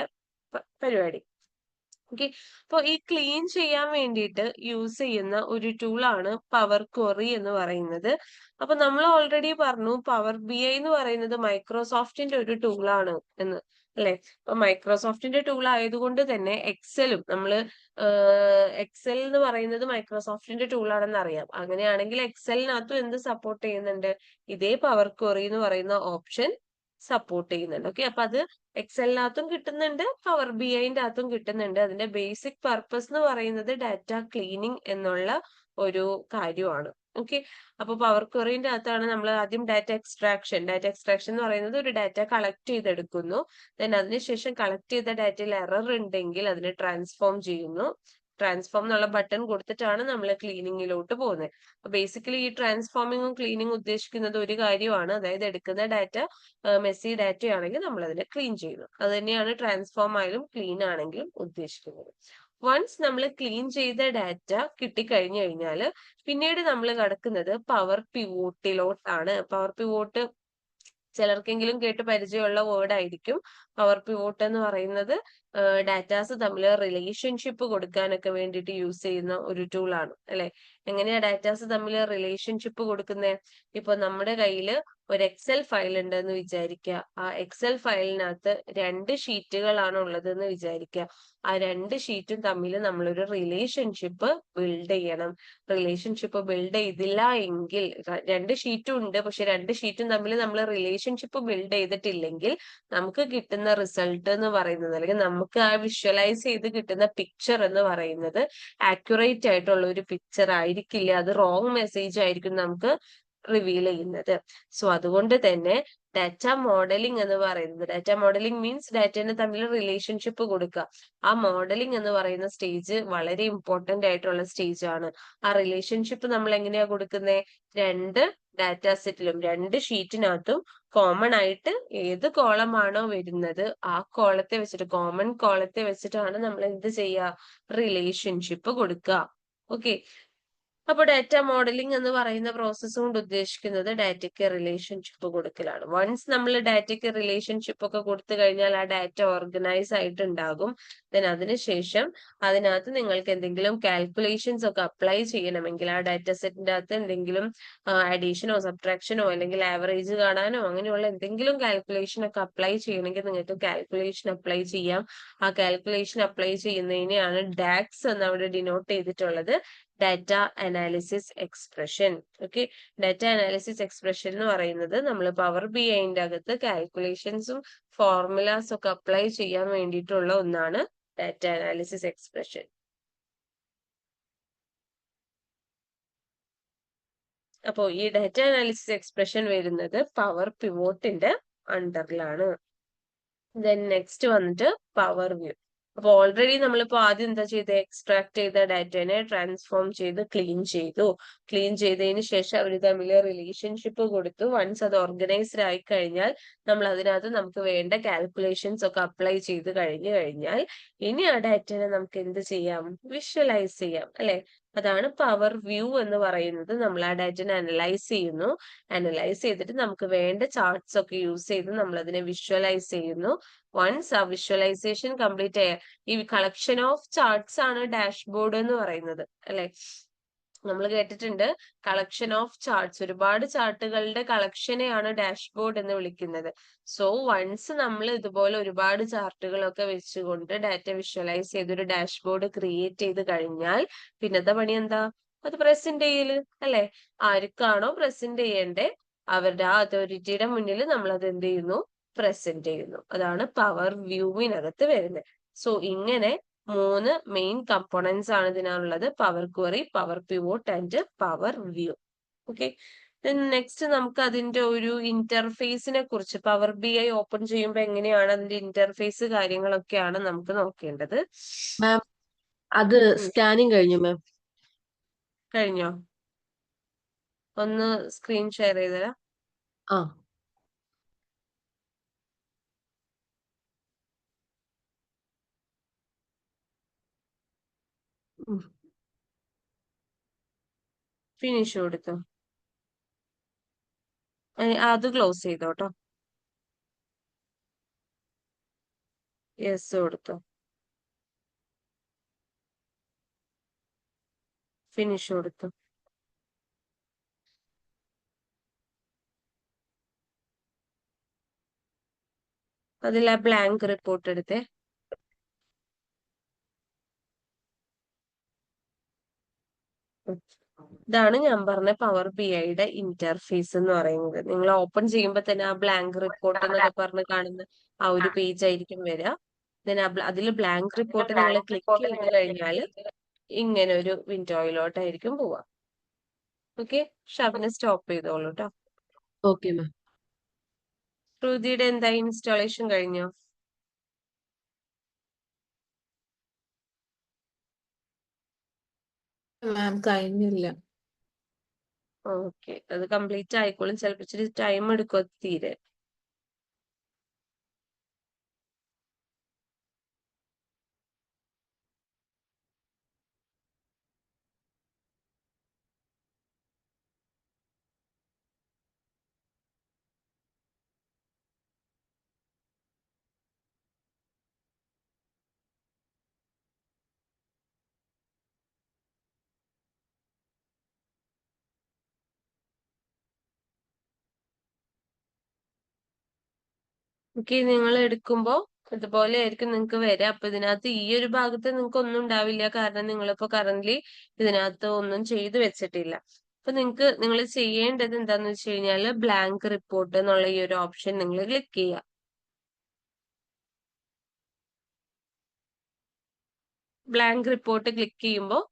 പരിപാടി. ഓക്കെ, അപ്പൊ ഈ ക്ലീൻ ചെയ്യാൻ വേണ്ടിയിട്ട് യൂസ് ചെയ്യുന്ന ഒരു ടൂളാണ് പവർ ക്വറി എന്ന് പറയുന്നത്. അപ്പൊ നമ്മൾ ഓൾറെഡി പറഞ്ഞു പവർ ബി ഐ എന്ന് പറയുന്നത് മൈക്രോസോഫ്റ്റിന്റെ ഒരു ടൂളാണ് എന്ന്, അല്ലെ? അപ്പൊ മൈക്രോസോഫ്റ്റിന്റെ ടൂൾ ആയതുകൊണ്ട് തന്നെ എക്സലും എക്സൽ എന്ന് പറയുന്നത് മൈക്രോസോഫ്റ്റിന്റെ ടൂളാണെന്ന് അറിയാം. അങ്ങനെയാണെങ്കിൽ എക്സലിനകത്തും എന്ത് സപ്പോർട്ട് ചെയ്യുന്നുണ്ട്? ഇതേ പവർ ക്വറി എന്ന് പറയുന്ന ഓപ്ഷൻ സപ്പോർട്ട് ചെയ്യുന്നുണ്ട്. ഓക്കെ, അപ്പൊ അത് എക്സലിനകത്തും കിട്ടുന്നുണ്ട്, പവർ ബി ഐന്റെ അകത്തും കിട്ടുന്നുണ്ട്. അതിന്റെ ബേസിക് പർപ്പസ് എന്ന് പറയുന്നത് ഡാറ്റ ക്ലീനിങ് എന്നുള്ള ഒരു കാര്യമാണ്. ഓക്കെ, അപ്പൊ പവർ ക്വറിന്റെ അകത്താണ് നമ്മൾ ആദ്യം ഡാറ്റ എക്സ്ട്രാക്ഷൻ എന്ന് പറയുന്നത് ഒരു ഡാറ്റ കളക്ട് ചെയ്തെടുക്കുന്നു. ദെൻ അതിനുശേഷം കളക്ട് ചെയ്ത ഡാറ്റയിൽ എറർ ഉണ്ടെങ്കിൽ അതിനെ ട്രാൻസ്ഫോം ചെയ്യുന്നു. ട്രാൻസ്ഫോം എന്നുള്ള ബട്ടൺ കൊടുത്തിട്ടാണ് നമ്മൾ ക്ലീനിങ്ങിലോട്ട് പോകുന്നത്. അപ്പൊ ബേസിക്കലി ഈ ട്രാൻസ്ഫോമിങ്ങും ക്ലീനിങ്ങും ഉദ്ദേശിക്കുന്നത് ഒരു കാര്യമാണ്, അതായത് എടുക്കുന്ന ഡാറ്റ മെസ്സി ഡാറ്റ ആണെങ്കിൽ നമ്മൾ അതിനെ ക്ലീൻ ചെയ്യുന്നു. അത് തന്നെയാണ് ട്രാൻസ്ഫോം ആയാലും ക്ലീൻ ആണെങ്കിലും ഉദ്ദേശിക്കുന്നത്. വൺസ് നമ്മൾ ക്ലീൻ ചെയ്ത ഡാറ്റ കിട്ടിക്കഴിഞ്ഞു കഴിഞ്ഞാൽ പിന്നീട് നമ്മൾ കടക്കുന്നത് പവർ പിവോട്ടിലോട്ടാണ്. പവർ പിവോട്ട് ചിലർക്കെങ്കിലും കേട്ട് പരിചയമുള്ള വേർഡ് ആയിരിക്കും. പവർ പിവോട്ട് എന്ന് പറയുന്നത് ഡാറ്റാസ് തമ്മിൽ റിലേഷൻഷിപ്പ് കൊടുക്കാനൊക്കെ വേണ്ടിയിട്ട് യൂസ് ചെയ്യുന്ന ഒരു ടൂളാണ്, അല്ലെ? എങ്ങനെയാ ഡാറ്റാസ് തമ്മിൽ റിലേഷൻഷിപ്പ് കൊടുക്കുന്നത്? ഇപ്പൊ നമ്മുടെ കയ്യിൽ ഒരു എക്സൽ ഫയൽ ഉണ്ടെന്ന് വിചാരിക്കുക. ആ എക്സൽ ഫയലിനകത്ത് 2 ഷീറ്റുകളാണ് ഉള്ളതെന്ന് വിചാരിക്കുക. ആ 2 ഷീറ്റും തമ്മിൽ നമ്മളൊരു റിലേഷൻഷിപ്പ് ബിൽഡ് ചെയ്യണം. റിലേഷൻഷിപ്പ് ബിൽഡ് ചെയ്തില്ല എങ്കിൽ 2 ഷീറ്റും ഉണ്ട്, പക്ഷെ 2 ഷീറ്റും തമ്മിൽ നമ്മൾ റിലേഷൻഷിപ്പ് ബിൽഡ് ചെയ്തിട്ടില്ലെങ്കിൽ നമുക്ക് കിട്ടുന്ന റിസൾട്ട് എന്ന് പറയുന്നത്, അല്ലെങ്കിൽ നമുക്ക് ആ വിഷ്വലൈസ് ചെയ്ത് കിട്ടുന്ന പിക്ചർ എന്ന് പറയുന്നത് ആക്യുറേറ്റ് ആയിട്ടുള്ള ഒരു പിക്ചർ ആയിരിക്കില്ല. അത് റോങ് മെസ്സേജ് ആയിരിക്കും നമുക്ക് റിവീൽ ചെയ്യുന്നത്. സോ അതുകൊണ്ട് തന്നെ ഡാറ്റ മോഡലിംഗ് എന്ന് പറയുന്നത്, ഡാറ്റ മോഡലിംഗ് മീൻസ് ഡാറ്റേനെ തമ്മിൽ റിലേഷൻഷിപ്പ് കൊടുക്കുക. ആ മോഡലിംഗ് എന്ന് പറയുന്ന സ്റ്റേജ് വളരെ ഇമ്പോർട്ടന്റ് ആയിട്ടുള്ള സ്റ്റേജ് ആണ്. ആ റിലേഷൻഷിപ്പ് നമ്മൾ എങ്ങനെയാ കൊടുക്കുന്നത്? രണ്ട് ഡാറ്റാ സെറ്റിലും, രണ്ട് ഷീറ്റിനകത്തും കോമൺ ആയിട്ട് ഏത് കോളമാണോ വരുന്നത് ആ കോളത്തെ വെച്ചിട്ട്, കോമൺ കോളത്തെ വെച്ചിട്ടാണ് നമ്മൾ എന്ത് ചെയ്യുക? റിലേഷൻഷിപ്പ് കൊടുക്കുക. ഓക്കെ. അപ്പൊ ഡാറ്റ മോഡലിംഗ് എന്ന് പറയുന്ന പ്രോസസ്സ് കൊണ്ട് ഉദ്ദേശിക്കുന്നത് ഡാറ്റയ്ക്ക് റിലേഷൻഷിപ്പ് കൊടുക്കലാണ്. വൺസ് നമ്മൾ ഡാറ്റയ്ക്ക് റിലേഷൻഷിപ്പ് ഒക്കെ കൊടുത്തു കഴിഞ്ഞാൽ ആ ഡാറ്റ ഓർഗനൈസ് ആയിട്ടുണ്ടാകും. ദെൻ അതിനുശേഷം അതിനകത്ത് നിങ്ങൾക്ക് എന്തെങ്കിലും കാൽക്കുലേഷൻസ് ഒക്കെ അപ്ലൈ ചെയ്യണമെങ്കിൽ, ആ ഡാറ്റ സെറ്റിന്റെ അകത്ത് എന്തെങ്കിലും അഡീഷനോ സബ്ട്രാക്ഷനോ അല്ലെങ്കിൽ ആവറേജ് കാണാനോ അങ്ങനെയുള്ള എന്തെങ്കിലും കാൽക്കുലേഷൻ ഒക്കെ അപ്ലൈ ചെയ്യണമെങ്കിൽ നിങ്ങൾക്ക് കാൽക്കുലേഷൻ അപ്ലൈ ചെയ്യാം. ആ കാൽക്കുലേഷൻ അപ്ലൈ ചെയ്യുന്നതിനെയാണ് ഡാക്സ് എന്ന് അവിടെ ഡിനോട്ട് ചെയ്തിട്ടുള്ളത്, data analysis expression. Okay. Data analysis expression എന്ന് പറയുന്നത് നമ്മൾ പവർ ബി ഐന്റെ അകത്ത് കാൽക്കുലേഷൻസും ഫോർമുലാസ് ഒക്കെ അപ്ലൈ ചെയ്യാൻ വേണ്ടിയിട്ടുള്ള ഒന്നാണ് ഡാറ്റ അനാലിസിസ് എക്സ്പ്രഷൻ. അപ്പോ ഈ ഡാറ്റ അനാലിസിസ് എക്സ്പ്രഷൻ വരുന്നത് പവർ പിവോട്ടിന്റെ അണ്ടറിലാണ്. ദെൻ നെക്സ്റ്റ് വന്നിട്ട് പവർ വ്യൂ. അപ്പൊ ഓൾറെഡി നമ്മളിപ്പോ ആദ്യം എന്താ ചെയ്ത്, എക്സ്ട്രാക്ട് ചെയ്ത ഡാറ്റനെ ട്രാൻസ്ഫോം ചെയ്ത് ക്ലീൻ ചെയ്തു. ക്ലീൻ ചെയ്തതിന് ശേഷം അവർ തമ്മിൽ റിലേഷൻഷിപ്പ് കൊടുത്തു. വൺസ് അത് ഓർഗനൈസ്ഡ് ആയി കഴിഞ്ഞാൽ നമ്മൾ അതിനകത്ത് നമുക്ക് വേണ്ട കാൽക്കുലേഷൻസ് ഒക്കെ അപ്ലൈ ചെയ്ത് കഴിഞ്ഞാൽ ഇനി ആ ഡാറ്റനെ നമുക്ക് എന്ത് ചെയ്യാം? വിഷ്വലൈസ് ചെയ്യാം, അല്ലെ? അതാണ് പവർ വ്യൂ എന്ന് പറയുന്നത്. നമ്മൾ ആ ഡാറ്റനെ അനലൈസ് ചെയ്യുന്നു. അനലൈസ് ചെയ്തിട്ട് നമുക്ക് വേണ്ട ചാർട്ട്സ് ഒക്കെ യൂസ് ചെയ്ത് നമ്മൾ അതിനെ വിഷ്വലൈസ് ചെയ്യുന്നു. വൺസ് ആ വിഷ്വലൈസേഷൻ കംപ്ലീറ്റ് ആയ ഈ കളക്ഷൻ ഓഫ് ചാർട്ട്സ് ആണ് ഡാഷ്ബോർഡ് എന്ന് പറയുന്നത്, അല്ലെ? നമ്മൾ കേട്ടിട്ടുണ്ട് കളക്ഷൻ ഓഫ് ചാർട്ട്സ്, ഒരുപാട് ചാർട്ടുകളുടെ കളക്ഷനെയാണ് ഡാഷ്ബോർഡ് എന്ന് വിളിക്കുന്നത്. സോ വൺസ് നമ്മൾ ഇതുപോലെ ഒരുപാട് ചാർട്ടുകളൊക്കെ വെച്ചുകൊണ്ട് ഡാറ്റ വിഷ്വലൈസ് ചെയ്ത് ഒരു ഡാഷ്ബോർഡ് ക്രിയേറ്റ് ചെയ്ത് കഴിഞ്ഞാൽ പിന്നത്തെ പണി എന്താ? അത് പ്രസന്റ് ചെയ്യല്, അല്ലെ? ആർക്കാണോ പ്രസന്റ് ചെയ്യണ്ടേ അവരുടെ ആ അതോറിറ്റിയുടെ മുന്നിൽ നമ്മൾ അത് എന്ത് ചെയ്യുന്നു? പ്രസന്റ് ചെയ്യുന്നു. അതാണ് പവർ വ്യൂവിനകത്ത് വരുന്നത്. സോ ഇങ്ങനെ 3 മെയിൻ കമ്പോണൻസ് ആണ് ഇതിനുള്ളത്: power query, power pivot and power view. Okay. Next നമുക്ക് അതിന്റെ ഒരു ഇന്റർഫേസിനെ കുറിച്ച്, പവർ ബി ഐ ഓപ്പൺ ചെയ്യുമ്പോൾ എങ്ങനെയാണ് അതിന്റെ ഇന്റർഫേസ് കാര്യങ്ങളൊക്കെയാണ് നമുക്ക് നോക്കേണ്ടത്. മാം, അത് സ്കാനിങ് കഴിഞ്ഞു മാം. കഴിഞ്ഞോ? ഒന്ന് സ്ക്രീൻ ഷെയർ ചെയ്തരാ. ആ ഫിനിഷ് കൊടുത്തോ? അത് ക്ലോസ് ചെയ്തോട്ടോ. യെസ് കൊടുത്തോ. ഫിനിഷ് കൊടുത്തു. അതിൽ ആ ബ്ലാങ്ക് റിപ്പോർട്ട് എടുത്തേ. ഇതാണ് ഞാൻ പറഞ്ഞ പവർ ബി ഐയുടെ ഇന്റർഫേസ് എന്ന് പറയുന്നത്. നിങ്ങൾ ഓപ്പൺ ചെയ്യുമ്പോൾ തന്നെ ആ ബ്ലാങ്ക് റിപ്പോർട്ട് എന്നൊക്കെ പറഞ്ഞ് കാണുന്ന ആ ഒരു പേജ് ആയിരിക്കും വരിക. അതിൽ ബ്ലാങ്ക് റിപ്പോർട്ട് നിങ്ങൾ ക്ലിക്ക് ചെയ്ത് കഴിഞ്ഞാൽ ഇങ്ങനെ ഒരു വിൻഡോയിലോട്ടായിരിക്കും പോവാ. ഓക്കെ. ഷബിനെ സ്റ്റോപ്പ് ചെയ്തോളൂ കേട്ടോ. Okay ma'am. ശ്രുതിയുടെ എന്താ ഇൻസ്റ്റാളേഷൻ കഴിഞ്ഞോ? മാം കഴിഞ്ഞില്ല. ഓക്കെ. അത് കംപ്ലീറ്റ് ആയിക്കോളും. ചിലപ്പോൾ ഇച്ചിരി ടൈം എടുക്കും അത് തീരെ. ഓക്കെ. നിങ്ങൾ എടുക്കുമ്പോ ഇതുപോലെ ആയിരിക്കും നിങ്ങൾക്ക് വരിക. അപ്പൊ ഇതിനകത്ത് ഈ ഒരു ഭാഗത്ത് നിങ്ങൾക്ക് ഒന്നും ഉണ്ടാവില്ല, കാരണം നിങ്ങളിപ്പോ കറന്റ്ലി ഇതിനകത്ത് ഒന്നും ചെയ്തു വെച്ചിട്ടില്ല. അപ്പൊ നിങ്ങൾ ചെയ്യേണ്ടത് എന്താന്ന് വെച്ച് കഴിഞ്ഞാല് ബ്ലാങ്ക് റിപ്പോർട്ട് എന്നുള്ള ഈ ഒരു ഓപ്ഷൻ നിങ്ങൾ ക്ലിക്ക് ചെയ്യുക. ബ്ലാങ്ക് റിപ്പോർട്ട് ക്ലിക്ക് ചെയ്യുമ്പോൾ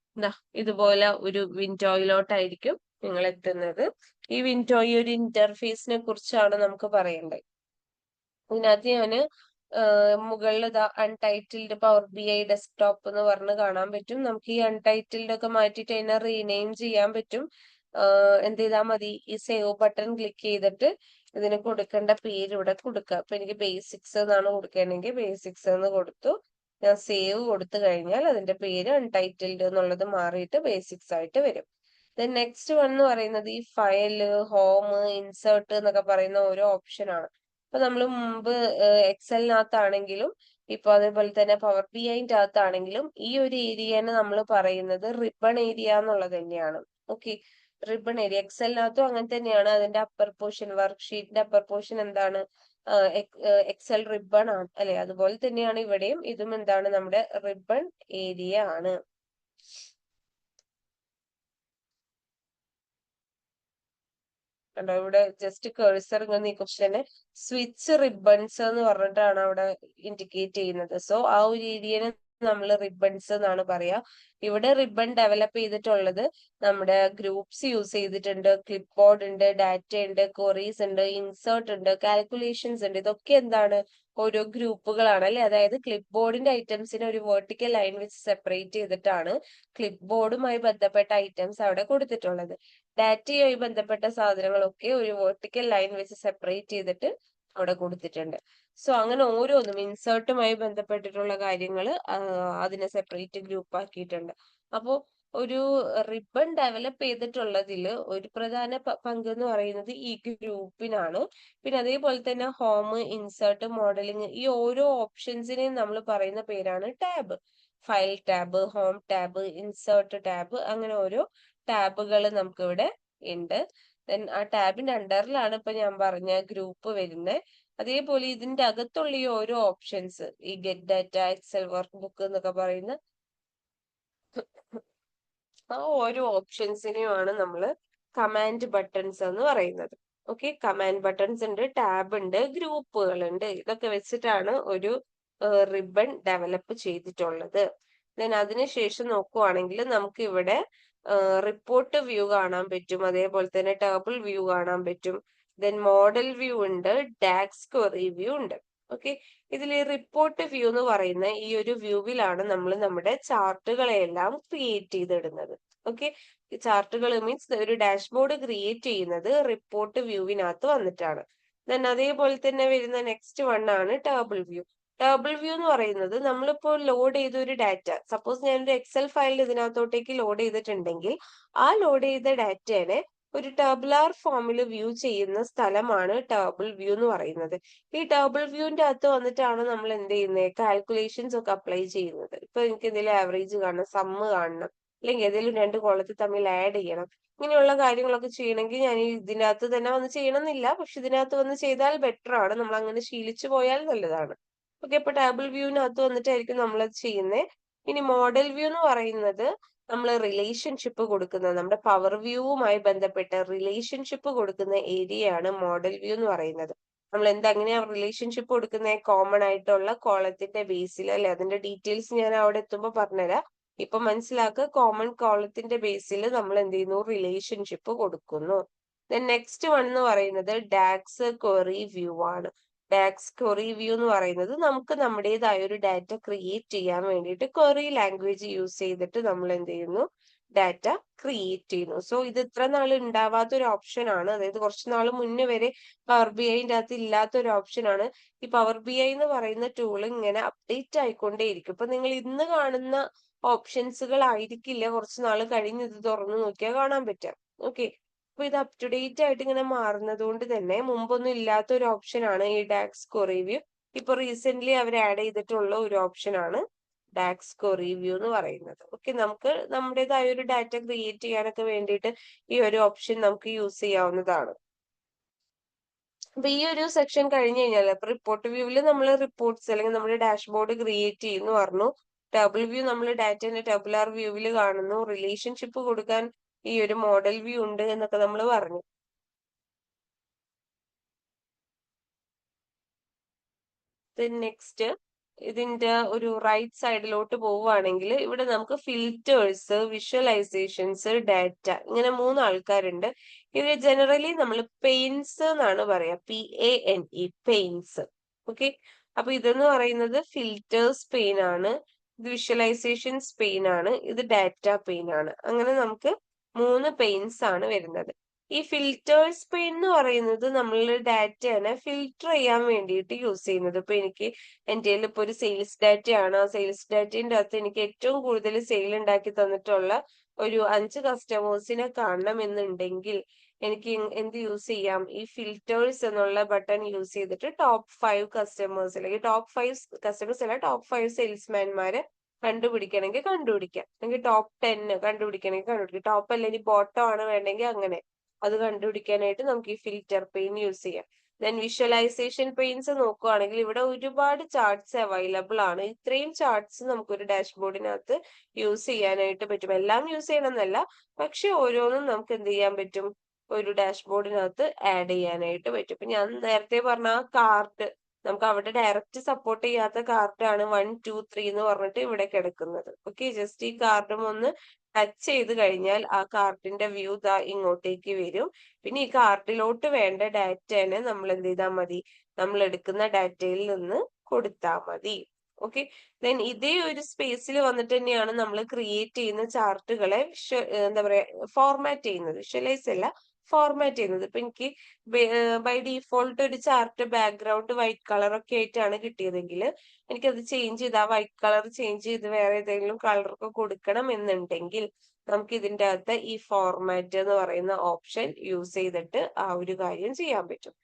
ഇതുപോലെ ഒരു വിൻഡോയിലോട്ടായിരിക്കും നിങ്ങൾ എത്തുന്നത്. ഈ വിൻഡോ ഈ ഒരു ഇന്റർഫേസിനെ കുറിച്ചാണ് നമുക്ക് പറയേണ്ടത്. ഇതിനകത്ത് ഞാന് മുകളിൽ ഇതാ untitled power B I desktop എന്ന് പറഞ്ഞ് കാണാൻ പറ്റും. നമുക്ക് ഈ അൺടൈറ്റിൽഡ് ഒക്കെ മാറ്റിയിട്ട് അതിനെ റീനെയിം ചെയ്യാൻ പറ്റും. എന്ത് ചെയ്താൽ മതി, ഈ സേവ് ബട്ടൺ ക്ലിക്ക് ചെയ്തിട്ട് ഇതിന് കൊടുക്കേണ്ട പേര് ഇവിടെ കൊടുക്കുക. അപ്പൊ എനിക്ക് ബേസിക്സ് എന്നാണ് കൊടുക്കേണ്ടെങ്കിൽ ബേസിക്സ് എന്ന് കൊടുത്തു. ഞാൻ സേവ് കൊടുത്തു കഴിഞ്ഞാൽ അതിന്റെ പേര് അൺടൈറ്റിൽഡ് എന്നുള്ളത് മാറിയിട്ട് ബേസിക്സ് ആയിട്ട് വരും. ദെൻ നെക്സ്റ്റ് വൺ എന്ന് പറയുന്നത് ഈ ഫയല്, ഹോം, ഇൻസേർട്ട് എന്നൊക്കെ പറയുന്ന ഓരോ ഓപ്ഷൻ ആണ്. അപ്പൊ നമ്മൾ മുമ്പ് എക്സലിനകത്താണെങ്കിലും ഇപ്പൊ അതേപോലെ തന്നെ പവർ ബി ഐന്റെ അകത്താണെങ്കിലും ഈ ഒരു ഏരിയനെ നമ്മൾ പറയുന്നത് റിബൺ ഏരിയ എന്നുള്ളത് തന്നെയാണ്. ഓക്കെ, റിബൺ ഏരിയ എക്സലിനകത്തും അങ്ങനെ തന്നെയാണ്. അതിന്റെ അപ്പർ പോർഷൻ, വർക്ക് ഷീറ്റിന്റെ അപ്പർ പോർഷൻ എന്താണ്, എക്സൽ റിബൺ ആണ് അല്ലെ. അതുപോലെ തന്നെയാണ് ഇവിടെയും. ഇതും എന്താണ്, നമ്മുടെ റിബൺ ഏരിയ ആണ്. കണ്ടോ, ഇവിടെ ജസ്റ്റ് കേഴ്സർ ഇങ്ങനെ നീക്കുമ്പോൾ തന്നെ സ്വിച്ച് റിബൺസ് എന്ന് പറഞ്ഞിട്ടാണ് അവിടെ ഇൻഡിക്കേറ്റ് ചെയ്യുന്നത്. സോ ആ ഒരു ഏരിയനെ നമ്മൾ റിബൺസ് എന്നാണ് പറയാ. ഇവിടെ റിബൺ ഡെവലപ്പ് ചെയ്തിട്ടുള്ളത് നമ്മുടെ ഗ്രൂപ്പ്സ് യൂസ് ചെയ്തിട്ടുണ്ട്, ക്ലിപ്പ് ബോർഡ് ഉണ്ട്, ഡാറ്റ ഉണ്ട്, ക്വറീസ് ഉണ്ട്, ഇൻസേർട്ട് ഉണ്ട്, കാൽക്കുലേഷൻസ് ഉണ്ട്. ഇതൊക്കെ എന്താണ്, ഓരോ ഗ്രൂപ്പുകളാണ് അല്ലെ. അതായത് ക്ലിപ്പ് ബോർഡിന്റെ ഐറ്റംസിനെ ഒരു വെർട്ടിക്കൽ ലൈൻ വെച്ച് സെപ്പറേറ്റ് ചെയ്തിട്ടാണ് ക്ലിപ്പ് ബോർഡുമായി ബന്ധപ്പെട്ട ഐറ്റംസ് അവിടെ കൊടുത്തിട്ടുള്ളത്. ഡാറ്റയുമായി ബന്ധപ്പെട്ട സാധനങ്ങളൊക്കെ ഒരു വെർട്ടിക്കൽ ലൈൻ വെച്ച് സെപ്പറേറ്റ് ചെയ്തിട്ട് അവിടെ കൊടുത്തിട്ടുണ്ട്. സോ അങ്ങനെ ഓരോന്നും ഇൻസേർട്ടുമായി ബന്ധപ്പെട്ടിട്ടുള്ള കാര്യങ്ങൾ അതിനെ സെപ്പറേറ്റ് ഗ്രൂപ്പ് ആക്കിയിട്ടുണ്ട്. അപ്പോ ഒരു റിബൺ ഡെവലപ്പ് ചെയ്തിട്ടുള്ളതിൽ ഒരു പ്രധാന പങ്ക് എന്ന് പറയുന്നത് ഈ ഗ്രൂപ്പിനാണ്. പിന്നെ അതേപോലെ തന്നെ ഹോം, ഇൻസേർട്ട്, മോഡലിംഗ്, ഈ ഓരോ ഓപ്ഷൻസിനെയും നമ്മൾ പറയുന്ന പേരാണ് tab. File tab, home tab, insert tab, അങ്ങനെ ഓരോ ടാബുകൾ നമുക്ക് ഇവിടെ ഉണ്ട്. ദെൻ ആ ടാബിന്റെ അണ്ടറിലാണ് ഇപ്പൊ ഞാൻ പറഞ്ഞ ഗ്രൂപ്പ് വരുന്നത്. അതേപോലെ ഇതിന്റെ അകത്തുള്ള ഈ ഓരോ ഓപ്ഷൻസ്, ഈ get data, Excel workbook എന്നൊക്കെ പറയുന്ന ആ ഓരോ ഓപ്ഷൻസിനെയുമാണ് നമ്മൾ കമാൻഡ് ബട്ടൺസ് എന്ന് പറയുന്നത്. ഓക്കെ, കമാൻഡ് ബട്ടൺസ് ഉണ്ട്, ടാബ് ഉണ്ട്, ഗ്രൂപ്പുകൾ ഉണ്ട്. ഇതൊക്കെ വെച്ചിട്ടാണ് ഒരു റിബൺ ഡെവലപ്പ് ചെയ്തിട്ടുള്ളത്. ദെൻ അതിനുശേഷം നോക്കുവാണെങ്കിൽ നമുക്ക് ഇവിടെ റിപ്പോർട്ട് വ്യൂ കാണാൻ പറ്റും, അതേപോലെ തന്നെ ടേബിൾ വ്യൂ കാണാൻ പറ്റും. ദെൻ മോഡൽ വ്യൂ ഉണ്ട്, ഡാക്സ് ക്വറി വ്യൂ ഉണ്ട്. ഓക്കെ, ഇതിൽ റിപ്പോർട്ട് വ്യൂ എന്ന് പറയുന്ന ഈ ഒരു വ്യൂവിലാണ് നമ്മൾ നമ്മുടെ ചാർട്ടുകളെല്ലാം ക്രിയേറ്റ് ചെയ്തിടുന്നത്. ഓക്കെ, ചാർട്ടുകൾ മീൻസ് ഒരു ഡാഷ്ബോർഡ് ക്രിയേറ്റ് ചെയ്യുന്നത് റിപ്പോർട്ട് വ്യൂവിനകത്ത് വന്നിട്ടാണ്. ദെൻ അതേപോലെ തന്നെ വരുന്ന നെക്സ്റ്റ് വൺ ആണ് ടേബിൾ വ്യൂ. ടേബിൾ വ്യൂ എന്ന് പറയുന്നത് നമ്മളിപ്പോൾ ലോഡ് ചെയ്ത ഒരു ഡാറ്റ, സപ്പോസ് ഞാനൊരു എക്സൽ ഫയൽ ഇതിനകത്തോട്ടേക്ക് ലോഡ് ചെയ്തിട്ടുണ്ടെങ്കിൽ ആ ലോഡ് ചെയ്ത ഡാറ്റേനെ ഒരു ടേബുലാർ ഫോമിൽ വ്യൂ ചെയ്യുന്ന സ്ഥലമാണ് ടേബിൾ വ്യൂ എന്ന് പറയുന്നത്. ഈ ടേബിൾ വ്യൂവിന്റെ അകത്ത് വന്നിട്ടാണ് നമ്മൾ എന്ത് ചെയ്യുന്നത്, കാൽക്കുലേഷൻസ് ഒക്കെ അപ്ലൈ ചെയ്യുന്നത്. ഇപ്പൊ എനിക്ക് എന്തെങ്കിലും ആവറേജ് കാണണം, സമ്മ് കാണണം, അല്ലെങ്കിൽ ഏതെങ്കിലും രണ്ട് കോളത്തിൽ തമ്മിൽ ആഡ് ചെയ്യണം, ഇങ്ങനെയുള്ള കാര്യങ്ങളൊക്കെ ചെയ്യണമെങ്കിൽ ഞാൻ ഇതിനകത്ത് തന്നെ വന്ന് ചെയ്യണമെന്നില്ല. പക്ഷെ ഇതിനകത്ത് വന്ന് ചെയ്താൽ ബെറ്റർ ആണ്, നമ്മൾ അങ്ങനെ ശീലിച്ചു പോയാൽ നല്ലതാണ്. ഓക്കെ, ഇപ്പൊ ടേബിൾ വ്യൂവിനകത്ത് വന്നിട്ടായിരിക്കും നമ്മളത് ചെയ്യുന്നത്. ഇനി മോഡൽ വ്യൂ എന്ന് പറയുന്നത് നമ്മൾ റിലേഷൻഷിപ്പ് കൊടുക്കുന്നത്, നമ്മുടെ പവർ വ്യൂവുമായി ബന്ധപ്പെട്ട റിലേഷൻഷിപ്പ് കൊടുക്കുന്ന ഏരിയ ആണ് മോഡൽ വ്യൂ എന്ന് പറയുന്നത്. നമ്മൾ എങ്ങനെയാ റിലേഷൻഷിപ്പ് കൊടുക്കുന്നത്, കോമൺ ആയിട്ടുള്ള കോളത്തിന്റെ ബേസിൽ അല്ലെ. അതിന്റെ ഡീറ്റെയിൽസ് ഞാൻ അവിടെ എത്തുമ്പോൾ പറഞ്ഞുതരാം. ഇപ്പൊ മനസ്സിലാക്കുക, കോമൺ കോളത്തിന്റെ ബേസിൽ നമ്മൾ എന്ത് ചെയ്യുന്നു, റിലേഷൻഷിപ്പ് കൊടുക്കുന്നു. ദെൻ നെക്സ്റ്റ് വൺ എന്ന് പറയുന്നത് ഡാക്സ് ക്വറി വ്യൂ ആണ്. ഡാക്സ് ക്വറി വ്യൂ എന്ന് പറയുന്നത് നമുക്ക് നമ്മുടേതായ ഒരു ഡാറ്റ ക്രിയേറ്റ് ചെയ്യാൻ വേണ്ടിയിട്ട് ക്വറി ലാംഗ്വേജ് യൂസ് ചെയ്തിട്ട് നമ്മൾ എന്ത് ചെയ്യുന്നു, ഡാറ്റ ക്രിയേറ്റ് ചെയ്യുന്നു. സോ ഇത് ഇത്ര നാൾ ഉണ്ടാവാത്ത ഒരു ഓപ്ഷൻ ആണ്. അതായത് കുറച്ച് നാൾ മുന്നേ വരെ പവർ ബി ഐന്റെ അകത്ത് ഇല്ലാത്ത ഒരു ഓപ്ഷൻ ആണ്. ഈ പവർ ബി ഐ എന്ന് പറയുന്ന ടൂൾ ഇങ്ങനെ അപ്ഡേറ്റ് ആയിക്കൊണ്ടേയിരിക്കും. ഇപ്പൊ നിങ്ങൾ ഇന്ന് കാണുന്ന ഓപ്ഷൻസുകൾ ആയിരിക്കില്ല കുറച്ച് നാൾ കഴിഞ്ഞ് ഇത് തുറന്നു നോക്കിയാൽ കാണാൻ പറ്റുക. ഓക്കെ, അപ്പൊ ഇത് അപ് ടു ഡേറ്റ് ആയിട്ട് ഇങ്ങനെ മാറുന്നത് കൊണ്ട് തന്നെ മുമ്പൊന്നും ഇല്ലാത്ത ഒരു ഓപ്ഷൻ ആണ് ഈ ഡാക്സ് ക്വറി വ്യൂ. ഇപ്പൊ റീസെന്റ് അവർ ആഡ് ചെയ്തിട്ടുള്ള ഒരു ഓപ്ഷൻ ആണ് ഡാക്സ് ക്വറി വ്യൂ എന്ന് പറയുന്നത്. ഓക്കെ, നമുക്ക് നമ്മുടേതായ ഒരു ഡാറ്റ ക്രിയേറ്റ് ചെയ്യാനൊക്കെ വേണ്ടിയിട്ട് ഈ ഒരു ഓപ്ഷൻ നമുക്ക് യൂസ് ചെയ്യാവുന്നതാണ്. അപ്പൊ ഈ ഒരു സെക്ഷൻ കഴിഞ്ഞ് കഴിഞ്ഞാൽ ഇപ്പൊ റിപ്പോർട്ട് വ്യൂവിൽ നമ്മൾ റിപ്പോർട്ട്സ് അല്ലെങ്കിൽ നമ്മുടെ ഡാഷ്ബോർഡ് ക്രിയേറ്റ് ചെയ്യുന്നു പറഞ്ഞു. ടേബിൾ വ്യൂ നമ്മൾ ഡാറ്റേനെ ടേബുലാർ വ്യൂവിൽ കാണുന്നു. റിലേഷൻഷിപ്പ് കൊടുക്കാൻ ഈ ഒരു മോഡൽ വ്യൂ ഉണ്ട് എന്നൊക്കെ നമ്മൾ പറഞ്ഞു. നെക്സ്റ്റ് ഇതിന്റെ ഒരു റൈറ്റ് സൈഡിലോട്ട് പോവുകയാണെങ്കിൽ ഇവിടെ നമുക്ക് ഫിൽറ്റേഴ്സ്, വിഷ്വലൈസേഷൻസ്, ഡാറ്റ, ഇങ്ങനെ 3 ആൾക്കാരുണ്ട്. ഇവര് ജനറലി നമ്മൾ പെയിൻസ് എന്നാണ് പറയാ, PANE, പെയിൻസ്. ഓക്കെ, അപ്പൊ ഇതെന്ന് പറയുന്നത് ഫിൽറ്റേഴ്സ് പെയിൻ ആണ്, ഇത് വിഷ്വലൈസേഷൻസ് പെയിൻ ആണ്, ഇത് ഡാറ്റ പെയിൻ ആണ്. അങ്ങനെ നമുക്ക് 3 പെയിൻസ് ആണ് വരുന്നത്. ഈ ഫിൽറ്റേഴ്സ് പെയിൻ എന്ന് പറയുന്നത് നമ്മൾ ഡാറ്റനെ ഫിൽറ്റർ ചെയ്യാൻ വേണ്ടിയിട്ട് യൂസ് ചെയ്യുന്നത്. ഇപ്പൊ എനിക്ക് എൻ്റെ കയ്യിൽ ഇപ്പൊ ഒരു സെയിൽസ് ഡാറ്റയാണ്. ആ സെയിൽസ് ഡാറ്റയുടെ അകത്ത് എനിക്ക് ഏറ്റവും കൂടുതൽ സെയിൽ ഉണ്ടാക്കി തന്നിട്ടുള്ള ഒരു 5 കസ്റ്റമേഴ്സിനെ കാണണം എന്നുണ്ടെങ്കിൽ എനിക്ക് എന്ത് യൂസ് ചെയ്യാം? ഈ ഫിൽറ്റേഴ്സ് എന്നുള്ള ബട്ടൺ യൂസ് ചെയ്തിട്ട് ടോപ്പ് 5 കസ്റ്റമേഴ്സ്, അല്ലെങ്കിൽ ടോപ്പ് 5 കസ്റ്റമേഴ്സ് അല്ല, ടോപ്പ് 5 സെയിൽസ്മാൻമാരെ കണ്ടുപിടിക്കണമെങ്കിൽ കണ്ടുപിടിക്കാം, അല്ലെങ്കിൽ ടോപ്പ് 10 കണ്ടുപിടിക്കണമെങ്കിൽ കണ്ടുപിടിക്കാം. ടോപ്പ് അല്ലെങ്കിൽ ബോട്ടം ആണ് വേണ്ടെങ്കിൽ അങ്ങനെ അത് കണ്ടുപിടിക്കാനായിട്ട് നമുക്ക് ഈ ഫിൽറ്റർ പെയിൻ യൂസ് ചെയ്യാം. ദെൻ വിഷ്വലൈസേഷൻ പെയിൻസ് നോക്കുകയാണെങ്കിൽ ഇവിടെ ഒരുപാട് ചാർട്ട്സ് അവൈലബിൾ ആണ്. ഇത്രയും ചാർട്ട്സ് നമുക്കൊരു ഡാഷ്ബോർഡിനകത്ത് യൂസ് ചെയ്യാനായിട്ട് പറ്റും. എല്ലാം യൂസ് ചെയ്യണമെന്നല്ല, പക്ഷെ ഓരോന്നും നമുക്ക് എന്ത് ചെയ്യാൻ പറ്റും? ഒരു ഡാഷ്ബോർഡിനകത്ത് ആഡ് ചെയ്യാനായിട്ട് പറ്റും. ഇപ്പൊ ഞാൻ നേരത്തെ പറഞ്ഞ ആ കാർഡ് നമുക്ക് അവിടെ ഡയറക്റ്റ് സപ്പോർട്ട് ചെയ്യാത്ത കാർഡാണ് 1, 2, 3 എന്ന് പറഞ്ഞിട്ട് ഇവിടെ കിടക്കുന്നത്. ഓക്കെ, ജസ്റ്റ് ഈ കാർഡും ഒന്ന് ടച്ച് ചെയ്ത് കഴിഞ്ഞാൽ ആ കാർഡിന്റെ വ്യൂ ദാ ഇങ്ങോട്ടേക്ക് വരും. പിന്നെ ഈ കാർഡിലോട്ട് വേണ്ട ഡാറ്റനെ നമ്മൾ എന്ത് ചെയ്താൽ മതി? നമ്മൾ എടുക്കുന്ന ഡാറ്റയിൽ നിന്ന് കൊടുത്താൽ മതി. ഓക്കെ, ദെൻ ഇതേ ഒരു സ്പേസിൽ വന്നിട്ട് തന്നെയാണ് നമ്മൾ ക്രിയേറ്റ് ചെയ്യുന്ന ചാർട്ടുകളെ എന്താ പറയാ ഫോർമാറ്റ് ചെയ്യുന്നത്. വിഷ്വലൈസ് അല്ല, ഫോർമാറ്റ് ചെയ്യുന്നത്. ഇപ്പൊ എനിക്ക് ബൈ ഡീഫോൾട്ട് ഒരു ചാർട്ട് ബാക്ക്ഗ്രൗണ്ട് വൈറ്റ് കളർ ഒക്കെ ആയിട്ടാണ് കിട്ടിയതെങ്കിൽ എനിക്കത് ചേഞ്ച് ചെയ്ത് ആ വൈറ്റ് കളർ ചേഞ്ച് ചെയ്ത് വേറെ ഏതെങ്കിലും കളറൊക്കെ കൊടുക്കണം എന്നുണ്ടെങ്കിൽ നമുക്ക് ഇതിന്റെ അകത്ത് ഈ ഫോർമാറ്റ് എന്ന് പറയുന്ന ഓപ്ഷൻ യൂസ് ചെയ്തിട്ട് ആ ഒരു കാര്യം ചെയ്യാൻ പറ്റും.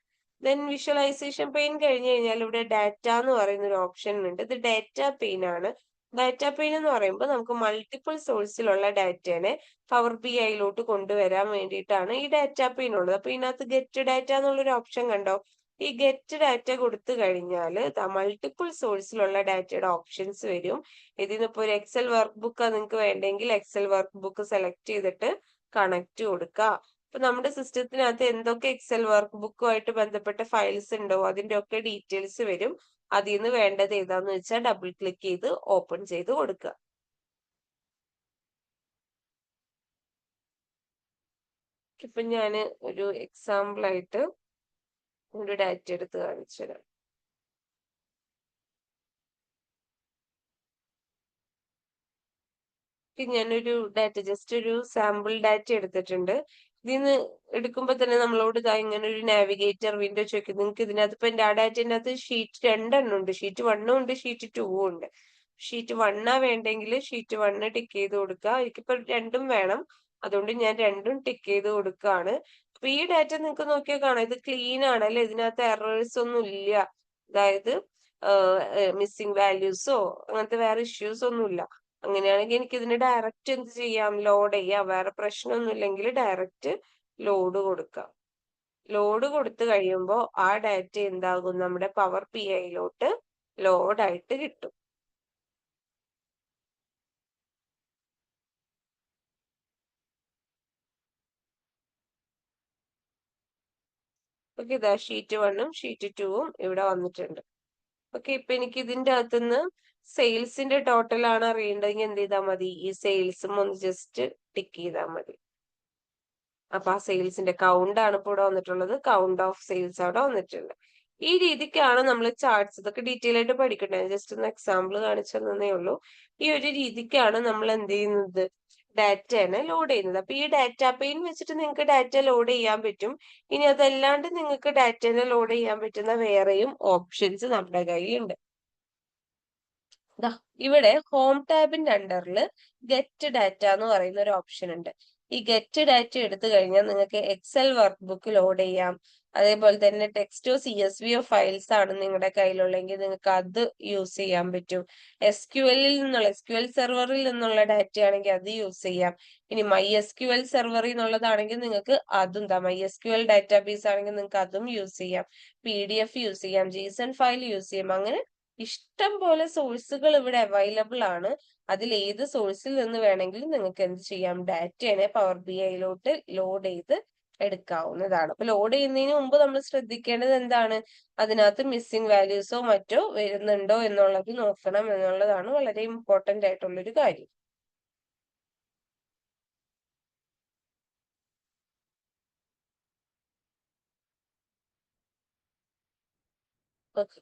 ദെൻ വിഷ്വലൈസേഷൻ പെയിൻ കഴിഞ്ഞ് കഴിഞ്ഞാൽ ഇവിടെ ഡാറ്റ എന്ന് പറയുന്ന ഒരു ഓപ്ഷൻ ഉണ്ട്. ഇത് ഡാറ്റ പെയിൻ ആണ്. ഡാറ്റ പെയിൻ എന്ന് പറയുമ്പോൾ നമുക്ക് മൾട്ടിപ്പിൾ സോഴ്സിലുള്ള ഡാറ്റനെ പവർ BI യിലോട്ട് കൊണ്ടുവരാൻ വേണ്ടിയിട്ടാണ് ഈ ഡാറ്റ പെയിൻ ഉള്ളത്. അപ്പൊ ഇതിനകത്ത് ഗെറ്റ് ഡാറ്റ എന്നുള്ളൊരു ഓപ്ഷൻ കണ്ടോ? ഈ ഗെറ്റ് ഡാറ്റ കൊടുത്തു കഴിഞ്ഞാൽ മൾട്ടിപ്പിൾ സോഴ്സിലുള്ള ഡാറ്റയുടെ ഓപ്ഷൻസ് വരും. ഇതിന് ഇപ്പോൾ ഒരു എക്സൽ വർക്ക് ബുക്ക് നിങ്ങൾക്ക് വേണ്ടെങ്കിൽ എക്സൽ വർക്ക് ബുക്ക് സെലക്ട് ചെയ്തിട്ട് കണക്ട് കൊടുക്കുക. അപ്പൊ നമ്മുടെ സിസ്റ്റത്തിനകത്ത് എന്തൊക്കെ എക്സൽ വർക്ക് ബുക്കുമായിട്ട് ബന്ധപ്പെട്ട ഫയൽസ് ഉണ്ടോ അതിന്റെ ഒക്കെ ഡീറ്റെയിൽസ് വരും. അതിൽ നിന്ന് വേണ്ടത് ഏതാന്ന് വെച്ചാൽ ഡബിൾ ക്ലിക്ക് ചെയ്ത് ഓപ്പൺ ചെയ്ത് കൊടുക്കുക. ഇപ്പൊ ഞാൻ ഒരു എക്സാമ്പിൾ ആയിട്ട് ഒരു ഡാറ്റ എടുത്ത് കാണിച്ചു തരാം. ഞാനൊരു ഡാറ്റ ജസ്റ്റ് ഒരു സാമ്പിൾ ഡാറ്റ എടുത്തിട്ടുണ്ട്. ഇതിന്ന് എടുക്കുമ്പോൾ തന്നെ നമ്മളോട് ഇങ്ങനെ ഒരു നാവിഗേറ്റർ വിൻഡോ ചോദിക്കും. നിങ്ങൾക്ക് ഇതിനകത്ത് ഇപ്പൊ എന്റെ ആ ഡാറ്റൻ്റെ അകത്ത് ഷീറ്റ് 2 എണ്ണം ഉണ്ട്. ഷീറ്റ് 1 ഉണ്ട്, ഷീറ്റ് 2 ഉണ്ട്. ഷീറ്റ് 1 വേണ്ടെങ്കിൽ ഷീറ്റ് 1 ടിക്ക് ചെയ്ത് കൊടുക്കുക. എനിക്കിപ്പോ 2ഉം വേണം, അതുകൊണ്ട് ഞാൻ 2ഉം ടിക്ക് ചെയ്ത് കൊടുക്കുകയാണ്. അപ്പൊ ഈ ഡാറ്റ നിങ്ങൾക്ക് നോക്കിയാൽ കാണാം, ഇത് ക്ലീൻ ആണല്ലേ, ഇതിനകത്ത് എറേഴ്സ് ഒന്നും ഇല്ല. അതായത് മിസ്സിംഗ് വാല്യൂസോ അങ്ങനത്തെ വേറെ ഇഷ്യൂസ് ഒന്നും ഇല്ല. അങ്ങനെയാണെങ്കിൽ എനിക്ക് ഇതിന് ഡയറക്റ്റ് എന്ത് ചെയ്യാം? ലോഡ് ചെയ്യാം. വേറെ പ്രശ്നമൊന്നുമില്ലെങ്കിൽ ഡയറക്റ്റ് ലോഡ് കൊടുക്കാം. ലോഡ് കൊടുത്തു കഴിയുമ്പോൾ ആ ഡാറ്റ എന്താകും? നമ്മുടെ പവർ BI യിലോട്ട് ലോഡായിട്ട് കിട്ടും. ഓക്കെ, ഇതാ ഷീറ്റ് 1ഉം ഷീറ്റ് 2ഉം ഇവിടെ വന്നിട്ടുണ്ട്. ഓക്കെ, ഇപ്പൊ എനിക്ക് ഇതിന്റെ അകത്തുനിന്ന് സെയിൽസിന്റെ ടോട്ടൽ ആണ് അറിയേണ്ടതെങ്കിൽ എന്ത് ചെയ്താൽ മതി? ഈ സെയിൽസും ഒന്ന് ജസ്റ്റ് ടിക്ക് ചെയ്താൽ മതി. അപ്പൊ ആ സെയിൽസിന്റെ കൗണ്ട് ആണ് ഇപ്പൊ ഇവിടെ വന്നിട്ടുള്ളത്. കൗണ്ട് ഓഫ് സെയിൽസ് അവിടെ വന്നിട്ടുണ്ട്. ഈ രീതിക്കാണ് നമ്മൾ ചാർട്ട്സ്, ഇതൊക്കെ ഡീറ്റെയിൽ ആയിട്ട് പഠിക്കട്ടെ, ജസ്റ്റ് ഒന്ന് എക്സാമ്പിൾ കാണിച്ചു തന്നേ ഉള്ളൂ. ഈ ഒരു രീതിക്കാണ് നമ്മൾ എന്ത് ചെയ്യുന്നത്? ഡാറ്റനെ ലോഡ് ചെയ്യുന്നത്. അപ്പൊ ഈ ഡാറ്റ പെയിൻ വെച്ചിട്ട് നിങ്ങൾക്ക് ഡാറ്റ ലോഡ് ചെയ്യാൻ പറ്റും. ഇനി അതല്ലാണ്ട് നിങ്ങൾക്ക് ഡാറ്റനെ ലോഡ് ചെയ്യാൻ പറ്റുന്ന വേറെയും ഓപ്ഷൻസ് നമ്മുടെ കയ്യിലുണ്ട്. ഇവിടെ ഹോം ടാബിന്റെ അണ്ടറിൽ ഗെറ്റ് ഡാറ്റ എന്ന് പറയുന്ന ഒരു ഓപ്ഷൻ ഉണ്ട്. ഈ ഗെറ്റ് ഡാറ്റ എടുത്തു കഴിഞ്ഞാൽ നിങ്ങൾക്ക് എക്സൽ വർക്ക് ബുക്ക് ലോഡ് ചെയ്യാം. അതേപോലെ തന്നെ ടെക്സ്റ്റോ CSVO ഫയൽസ് ആണ് നിങ്ങളുടെ കയ്യിലുള്ളെങ്കിൽ നിങ്ങൾക്ക് അത് യൂസ് ചെയ്യാൻ പറ്റും. SQL സെർവറിൽ നിന്നുള്ള ഡാറ്റ ആണെങ്കിൽ അത് യൂസ് ചെയ്യാം. ഇനി MySQL സെർവറിൽ നിന്നുള്ളതാണെങ്കിൽ നിങ്ങൾക്ക് അതും MySQL ഡാറ്റാബേസ് ആണെങ്കിൽ നിങ്ങൾക്ക് അതും യൂസ് ചെയ്യാം. PDF യൂസ് ചെയ്യാം, JSON ഫയൽ യൂസ് ചെയ്യാം. അങ്ങനെ ഇഷ്ടം പോലെ സോഴ്സുകൾ ഇവിടെ അവൈലബിൾ ആണ്. അതിൽ ഏത് സോഴ്സിൽ നിന്ന് വേണമെങ്കിലും നിങ്ങൾക്ക് എന്ത് ചെയ്യാം? ഡാറ്റനെ പവർ BI യിലോട്ട് ലോഡ് ചെയ്ത് എടുക്കാവുന്നതാണ്. അപ്പൊ ലോഡ് ചെയ്യുന്നതിന് മുമ്പ് നമ്മൾ ശ്രദ്ധിക്കേണ്ടത് എന്താണ്, അതിനകത്ത് മിസ്സിംഗ് വാല്യൂസോ മറ്റോ വരുന്നുണ്ടോ എന്നുള്ളത് നോക്കണം എന്നുള്ളതാണ് വളരെ ഇമ്പോർട്ടന്റ് ആയിട്ടുള്ളൊരു കാര്യം. ഓക്കെ,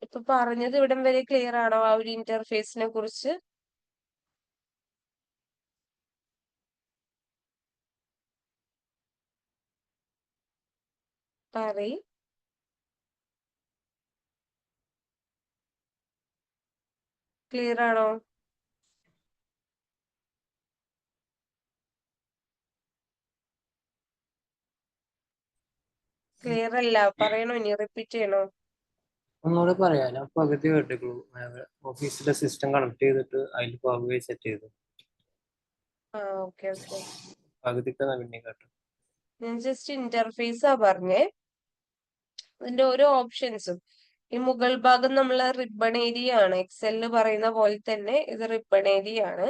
ഇപ്പൊ പറഞ്ഞത് ഇവിടം വരെ ക്ലിയർ ആണോ ആ ഒരു ഇന്റർഫേസിനെ കുറിച്ച്? പറയ്. ക്ലിയർ ആണോ? ക്ലിയർ അല്ല, പറയണോ ഇനി റിപ്പീറ്റ് ചെയ്യണോ? ഒന്നുകൂടെ പറയാം. ഞാൻ പകുതി കേട്ടിട്ടുള്ളൂ. ഓഫീസിലെ സിസ്റ്റം കണക്ട് ചെയ്തിട്ട് അതിൽ പവർ സെറ്റ് ചെയ്തു. ഓക്കെ ഓക്കെ, പകുതിക്കാണ് പിന്നെ കേട്ടു. ഞാൻ ജസ്റ്റ് ഇന്റർഫേസാ പറഞ്ഞേ. അതിന്റെ ഓരോ ഓപ്ഷൻസും ഈ മുകൾ ഭാഗം നമ്മളെ റിബൺ ഏരിയ ആണ്. എക്സലിന് പറയുന്ന പോലെ തന്നെ ഇത് റിബൺ ഏരിയ ആണ്.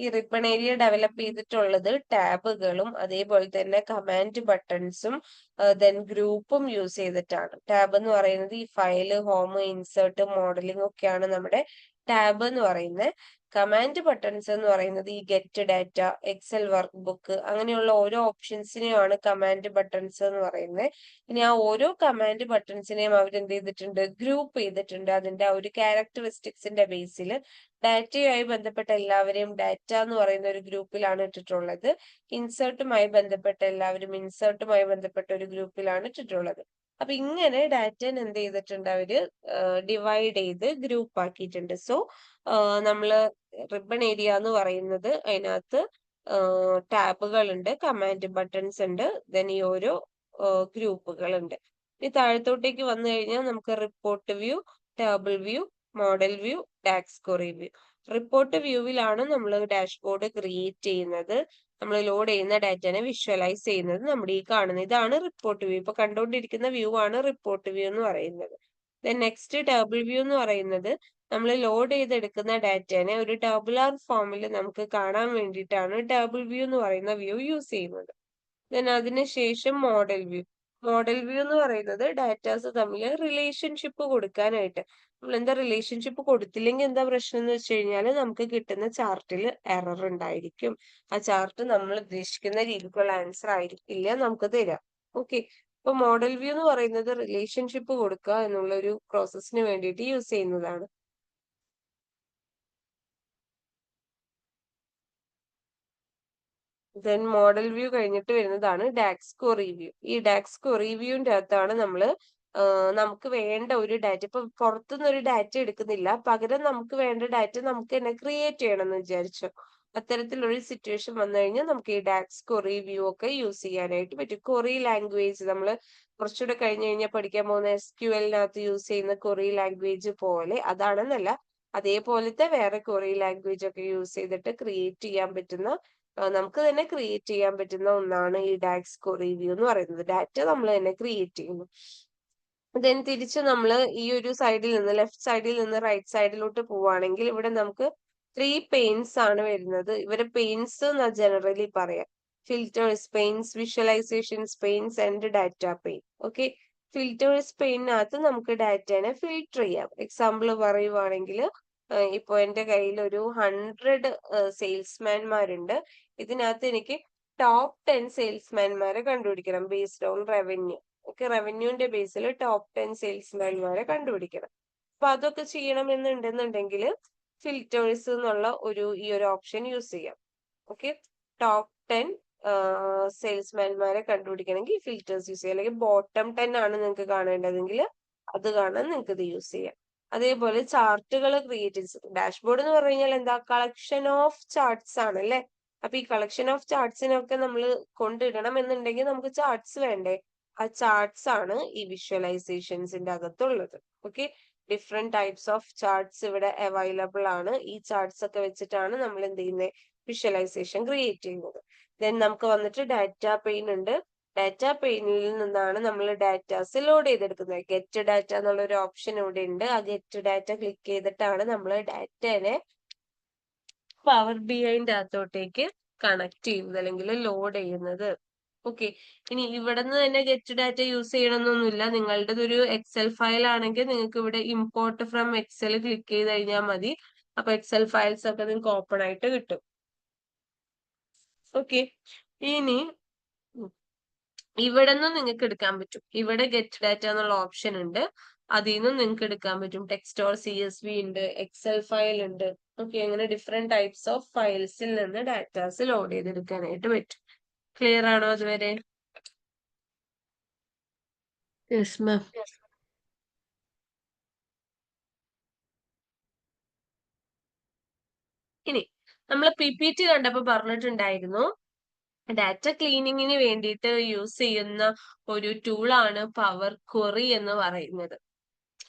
ഈ റിബൺ ഏരിയ ഡെവലപ്പ് ചെയ്തിട്ടുള്ളത് ടാബുകളും അതേപോലെ തന്നെ കമാൻഡ് ബട്ടൺസും ദെൻ ഗ്രൂപ്പും യൂസ് ചെയ്തിട്ടാണ്. ടാബ് എന്ന് പറയുന്നത് ഈ ഫയല്, ഹോം, ഇൻസേർട്ട്, മോഡലിംഗ് ഒക്കെയാണ് നമ്മുടെ ടാബ് എന്ന് പറയുന്നത്. കമാൻഡ് ബട്ടൺസ് എന്ന് പറയുന്നത് ഈ get data, Excel workbook അങ്ങനെയുള്ള ഓരോ ഓപ്ഷൻസിനെയാണ് കമാൻഡ് ബട്ടൺസ് എന്ന് പറയുന്നത്. ഇനി ആ ഓരോ കമാൻഡ് ബട്ടൺസിനെയും അവരെന്ത് ചെയ്തിട്ടുണ്ട്, ഗ്രൂപ്പ് ചെയ്തിട്ടുണ്ട്. അതിന്റെ ആ ഒരു ക്യാരക്ടറിസ്റ്റിക്സിന്റെ ബേസിൽ ഡാറ്റയുമായി ബന്ധപ്പെട്ട എല്ലാവരെയും ഡാറ്റ എന്ന് പറയുന്ന ഒരു ഗ്രൂപ്പിലാണ് ഇട്ടിട്ടുള്ളത്. ഇൻസേർട്ടുമായി ബന്ധപ്പെട്ട എല്ലാവരും ഇൻസേർട്ടുമായി ബന്ധപ്പെട്ട ഒരു ഗ്രൂപ്പിലാണ് ഇട്ടിട്ടുള്ളത്. അപ്പൊ ഇങ്ങനെ ഡാറ്റനെ എന്ത് ചെയ്തിട്ടുണ്ട്, അവര് ഡിവൈഡ് ചെയ്ത് ഗ്രൂപ്പ് ആക്കിയിട്ടുണ്ട്. സോ നമ്മള് റിബൺ ഏരിയ എന്ന് പറയുന്നത് അതിനകത്ത് ടാബുകൾ ഉണ്ട്, കമാൻഡ് ബട്ടൺസ് ഉണ്ട്, ദെൻ ഈ ഓരോ ഗ്രൂപ്പുകൾ ഉണ്ട്. ഈ താഴത്തോട്ടേക്ക് വന്നു കഴിഞ്ഞാൽ നമുക്ക് report view, table view, model view, DAX query view. Report വ്യൂവിലാണ് നമ്മൾ ഡാഷ്ബോർഡ് ക്രിയേറ്റ് ചെയ്യുന്നത്. നമ്മൾ ലോഡ് ചെയ്യുന്ന ഡാറ്റനെ വിഷ്വലൈസ് ചെയ്യുന്നത് നമ്മുടെ ഈ കാണുന്ന ഇതാണ് റിപ്പോർട്ട് വ്യൂ. ഇപ്പൊ കണ്ടുകൊണ്ടിരിക്കുന്ന വ്യൂ ആണ് റിപ്പോർട്ട് വ്യൂ എന്ന് പറയുന്നത്. ദെൻ നെക്സ്റ്റ് ടേബിൾ വ്യൂ എന്ന് പറയുന്നത് നമ്മൾ ലോഡ് ചെയ്തെടുക്കുന്ന ഡാറ്റനെ ഒരു ടേബുലാർ ഫോമിൽ നമുക്ക് കാണാൻ വേണ്ടിയിട്ടാണ് ടേബിൾ വ്യൂ എന്ന് പറയുന്ന വ്യൂ യൂസ് ചെയ്യുന്നത്. ദെൻ അതിനുശേഷം മോഡൽ വ്യൂ. മോഡൽ വ്യൂ എന്ന് പറയുന്നത് ഡാറ്റാസ് തമ്മിൽ റിലേഷൻഷിപ്പ് കൊടുക്കാനായിട്ട്. നമ്മൾ എന്താ റിലേഷൻഷിപ്പ് കൊടുത്തില്ലെങ്കിൽ എന്താ പ്രശ്നം എന്ന് വെച്ച് കഴിഞ്ഞാൽ നമുക്ക് കിട്ടുന്ന ചാർട്ടിൽ എറർ ഉണ്ടായിരിക്കും. ആ ചാർട്ട് നമ്മൾ ഉദ്ദേശിക്കുന്ന രീതിക്കുള്ള ആൻസർ ആയിരിക്കില്ല നമുക്ക് തരാം. ഓക്കെ, ഇപ്പൊ മോഡൽ വ്യൂ എന്ന് പറയുന്നത് റിലേഷൻഷിപ്പ് കൊടുക്കുക എന്നുള്ള ഒരു പ്രോസസ്സിന് വേണ്ടിയിട്ട് യൂസ് ചെയ്യുന്നതാണ്. ദെൻ മോഡൽ വ്യൂ കഴിഞ്ഞിട്ട് വരുന്നതാണ് ഡാക്സ് ക്വറി വ്യൂ. ഈ ഡാക്സ് ക്വറി വ്യൂവിന്റെ അകത്താണ് നമ്മൾ നമുക്ക് വേണ്ട ഒരു ഡാറ്റ, ഇപ്പൊ പുറത്തുനിന്ന് ഒരു ഡാറ്റ എടുക്കുന്നില്ല, പകരം നമുക്ക് വേണ്ട ഡാറ്റ നമുക്ക് തന്നെ ക്രിയേറ്റ് ചെയ്യണം എന്ന് വിചാരിച്ചു. അത്തരത്തിലൊരു സിറ്റുവേഷൻ വന്നു കഴിഞ്ഞാൽ നമുക്ക് ഈ ഡാക്സ് ക്വറി വ്യൂ ഒക്കെ യൂസ് ചെയ്യാനായിട്ട് പറ്റും. ക്വറി ലാംഗ്വേജ് നമ്മൾ കുറച്ചുകൂടെ കഴിഞ്ഞ് കഴിഞ്ഞാൽ പഠിക്കാൻ പോകുന്ന SQL-നകത്ത് യൂസ് ചെയ്യുന്ന ക്വറി ലാംഗ്വേജ് പോലെ അതാണെന്നല്ല, അതേപോലത്തെ വേറെ ക്വറി ലാംഗ്വേജ് ഒക്കെ യൂസ് ചെയ്തിട്ട് ക്രിയേറ്റ് ചെയ്യാൻ പറ്റുന്ന, നമുക്ക് തന്നെ ക്രിയേറ്റ് ചെയ്യാൻ പറ്റുന്ന ഒന്നാണ് ഈ ഡാക്സ് ക്വറി വ്യൂ എന്ന് പറയുന്നത്. ഡാറ്റ നമ്മൾ തന്നെ ക്രിയേറ്റ് ചെയ്യുന്നു. ദെൻ തിരിച്ച് നമ്മൾ ഈ ഒരു സൈഡിൽ നിന്ന് ലെഫ്റ്റ് സൈഡിൽ നിന്ന് റൈറ്റ് സൈഡിലോട്ട് പോവുകയാണെങ്കിൽ ഇവിടെ നമുക്ക് 3 പെയിൻസ് ആണ് വരുന്നത്. ഇവരെ പെയിൻസ് എന്നാ ജനറലി പറയാം. Filters panes, visualisations panes and data pane. Okay, filters പെയിനകത്ത് നമുക്ക് ഡാറ്റനെ ഫിൽട്ടർ ചെയ്യാം. എക്സാമ്പിൾ പറയുവാണെങ്കിൽ ഇപ്പൊ എന്റെ കയ്യിൽ ഒരു 100 സെയിൽസ്മാൻമാരുണ്ട്. ഇതിനകത്ത് എനിക്ക് ടോപ്പ് 10 സെയിൽസ്മാൻമാരെ കണ്ടുപിടിക്കണം ബേസ്ഡ് ഓൺ റവന്യൂ. ഓക്കെ, റവന്യൂന്റെ ബേസിൽ ടോപ്പ് 10 സെയിൽസ്മാൻമാരെ കണ്ടുപിടിക്കണം. അപ്പൊ അതൊക്കെ ചെയ്യണമെന്നുണ്ടെന്നുണ്ടെങ്കിൽ ഫിൽറ്റേഴ്സ് എന്നുള്ള ഈ ഒരു ഓപ്ഷൻ യൂസ് ചെയ്യാം. ഓക്കെ, ടോപ്പ് 10 സെയിൽസ്മാൻമാരെ കണ്ടുപിടിക്കണമെങ്കിൽ ഫിൽറ്റേഴ്സ് യൂസ് ചെയ്യാം. അല്ലെങ്കിൽ ബോട്ടം 10 ആണ് നിങ്ങൾക്ക് കാണേണ്ടതെങ്കിൽ അത് കാണാൻ നിങ്ങൾക്ക് ഇത് യൂസ് ചെയ്യാം. അതേപോലെ ചാർട്ടുകൾ ക്രിയേറ്റ് ചെയ്ത്, ഡാഷ്ബോർഡ് എന്ന് പറഞ്ഞു കഴിഞ്ഞാൽ എന്താ, കളക്ഷൻ ഓഫ് ചാർട്ട്സ് ആണ് അല്ലെ. അപ്പൊ ഈ കളക്ഷൻ ഓഫ് ചാർട്ട്സിനൊക്കെ നമ്മൾ കൊണ്ടിടണം എന്നുണ്ടെങ്കിൽ നമുക്ക് ചാർട്ട്സ് വേണ്ടേ. ആ ചാർട്ട്സ് ആണ് ഈ വിഷ്വലൈസേഷൻസിന്റെ അകത്തുള്ളത്. Okay, different types of charts ഇവിടെ അവൈലബിൾ ആണ്. ഈ ചാർട്ട്സ് ഒക്കെ വെച്ചിട്ടാണ് നമ്മൾ എന്ത് ചെയ്യുന്നത്, വിഷ്വലൈസേഷൻ ക്രിയേറ്റ് ചെയ്യുന്നത്. ദെൻ നമുക്ക് വന്നിട്ട് ഡാറ്റ പെയിൻ ഉണ്ട്. ഡാറ്റ പെയിനിൽ നിന്നാണ് നമ്മൾ ഡാറ്റാസ് ലോഡ് ചെയ്തെടുക്കുന്നത്. ഗെറ്റ് ഡാറ്റ എന്നുള്ള ഒരു ഓപ്ഷൻ ഇവിടെ ഉണ്ട്. ആ ഗെറ്റ് ഡാറ്റ ക്ലിക്ക് ചെയ്തിട്ടാണ് നമ്മൾ ഡാറ്റനെ പവർ BIന്റെ അകത്തോട്ടേക്ക് കണക്ട് ചെയ്യുന്നത് അല്ലെങ്കിൽ ലോഡ് ചെയ്യുന്നത്. ഓക്കെ, ഇനി ഇവിടെ നിന്ന് തന്നെ ഗെറ്റ് ഡാറ്റ യൂസ് ചെയ്യണമെന്നൊന്നുമില്ല. നിങ്ങളുടെ ഒരു എക്സൽ ഫയൽ ആണെങ്കിൽ നിങ്ങൾക്ക് ഇവിടെ ഇമ്പോർട്ട് ഫ്രം എക്സൽ ക്ലിക്ക് ചെയ്ത് കഴിഞ്ഞാൽ മതി. അപ്പൊ എക്സൽ ഫയൽസ് ഒക്കെ നിങ്ങൾക്ക് ഓപ്പൺ ആയിട്ട് കിട്ടും. ഓക്കെ, ഇനി ഇവിടെ നിന്നും നിങ്ങൾക്ക് എടുക്കാൻ പറ്റും. ഇവിടെ ഗെറ്റ് ഡാറ്റ എന്നുള്ള ഓപ്ഷൻ ഉണ്ട്, അതിൽ നിന്നും നിങ്ങൾക്ക് എടുക്കാൻ പറ്റും. ടെക്സ്റ്റ് ഓർ CSV ഉണ്ട്, എക്സൽ ഫയൽ ഉണ്ട്. ഓക്കെ, അങ്ങനെ ഡിഫറെന്റ് ടൈപ്സ് ഓഫ് ഫയൽസിൽ നിന്ന് ഡാറ്റാസ് ലോഡ് ചെയ്തെടുക്കാനായിട്ട് പറ്റും. ക്ലിയർ ആണോ അതുവരെ? Yes, ma'am. ഇനി നമ്മൾ PPT കണ്ടപ്പോ പറഞ്ഞിട്ടുണ്ടായിരുന്നു ഡാറ്റ ക്ലീനിങ്ങിന് വേണ്ടിയിട്ട് യൂസ് ചെയ്യുന്ന ഒരു ടൂളാണ് പവർ ക്വറി എന്ന് പറയുന്നത്.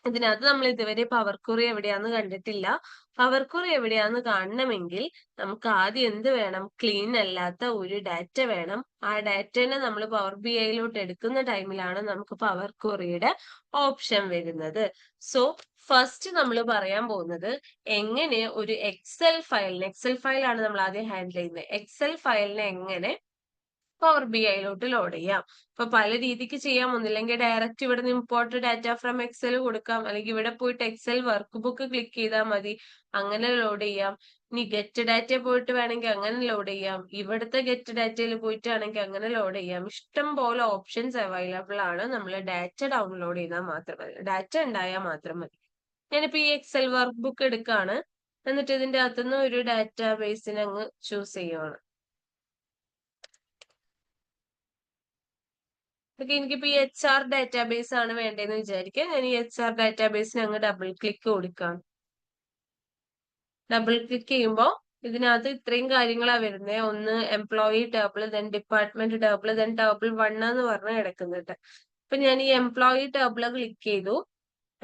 ഇതിനകത്ത് നമ്മൾ ഇതുവരെ പവർ ക്വറി എവിടെയാന്ന് കണ്ടിട്ടില്ല. പവർ ക്വറി എവിടെയാന്ന് കാണണമെങ്കിൽ നമുക്ക് ആദ്യം എന്ത് വേണം? ക്ലീൻ അല്ലാത്ത ഒരു ഡാറ്റ വേണം. ആ ഡാറ്റനെ നമ്മൾ പവർ BIയിലോട്ട് എടുക്കുന്ന ടൈമിലാണ് നമുക്ക് പവർ ക്വറിയുടെ ഓപ്ഷൻ വരുന്നത്. സോ ഫസ്റ്റ് നമ്മൾ പറയാൻ പോകുന്നത് എങ്ങനെ ഒരു എക്സൽ ഫയലാണ് നമ്മൾ ആദ്യം ഹാൻഡിൽ ചെയ്യുന്നത്. എക്സൽ ഫയലിനെ എങ്ങനെ പവർ BIയിലോട്ട് ലോഡ് ചെയ്യാം. ഇപ്പൊ പല രീതിക്ക് ചെയ്യാം. ഒന്നില്ലെങ്കിൽ ഡയറക്റ്റ് ഇവിടെ നിന്ന് ഇമ്പോർട്ട് ഡാറ്റ ഫ്രം എക്സൽ കൊടുക്കാം, അല്ലെങ്കിൽ ഇവിടെ പോയിട്ട് എക്സൽ വർക്ക് ബുക്ക് ക്ലിക്ക് ചെയ്താൽ മതി, അങ്ങനെ ലോഡ് ചെയ്യാം. ഇനി ഗെറ്റ് ഡാറ്റ പോയിട്ട് വേണമെങ്കിൽ അങ്ങനെ ലോഡ് ചെയ്യാം. ഇവിടുത്തെ ഗെറ്റ് ഡാറ്റയിൽ പോയിട്ടാണെങ്കിൽ അങ്ങനെ ലോഡ് ചെയ്യാം. ഇഷ്ടം പോലെ ഓപ്ഷൻസ് അവൈലബിൾ ആണ്. നമ്മൾ ഡാറ്റ ഡൗൺലോഡ് ചെയ്താൽ മാത്രം മതി, ഡാറ്റ ഉണ്ടായാൽ മാത്രം മതി. ഞാനിപ്പോ ഈ എക്സൽ വർക്ക് ബുക്ക് എടുക്കാണ്, എന്നിട്ട് ഇതിന്റെ അകത്തുനിന്ന് ഒരു ഡാറ്റാ ബേസിനെ അങ്ങ് ചൂസ് ചെയ്യുവാണ്. എനിക്കിപ്പോ ഈ HR ഡാറ്റാബേസ് ആണ് വേണ്ടതെന്ന് വിചാരിക്കുക. ഞാൻ ഈ HR ഡാറ്റാബേസിന് അങ്ങ് ഡബിൾ ക്ലിക്ക് കൊടുക്കാം. ഡബിൾ ക്ലിക്ക് ചെയ്യുമ്പോൾ ഇതിനകത്ത് ഇത്രയും കാര്യങ്ങളാണ് വരുന്നത്. ഒന്ന് employee table, then department table, then table 1 എന്ന് പറഞ്ഞ് കിടക്കുന്നുണ്ട്. അപ്പൊ ഞാൻ ഈ എംപ്ലോയി ടേബിൾ ക്ലിക്ക് ചെയ്തു.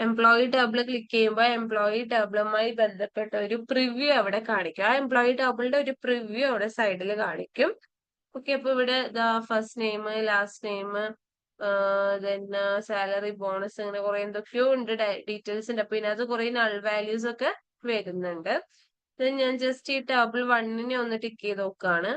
എംപ്ലോയി ടേബിൾ ക്ലിക്ക് ചെയ്യുമ്പോൾ എംപ്ലോയി ടേബിളുമായി ബന്ധപ്പെട്ട ഒരു പ്രിവ്യൂ അവിടെ കാണിക്കും. ആ എംപ്ലോയി ടേബിളിന്റെ ഒരു പ്രിവ്യൂ അവിടെ സൈഡിൽ കാണിക്കും. ഓക്കെ, അപ്പൊ ഇവിടെ first name, last name, then salary, bonus, അങ്ങനെ കുറെ എന്തൊക്കെയോ ഉണ്ട്, ഡീറ്റെയിൽസ് ഉണ്ട്. അപ്പൊ ഇതിനകത്ത് കുറെ നൾ വാല്യൂസ് ഒക്കെ വരുന്നുണ്ട്. ഞാൻ ജസ്റ്റ് ഈ ടേബിൾ 1നെ ഒന്ന് ടിക്ക് ചെയ്ത് നോക്കാണ്.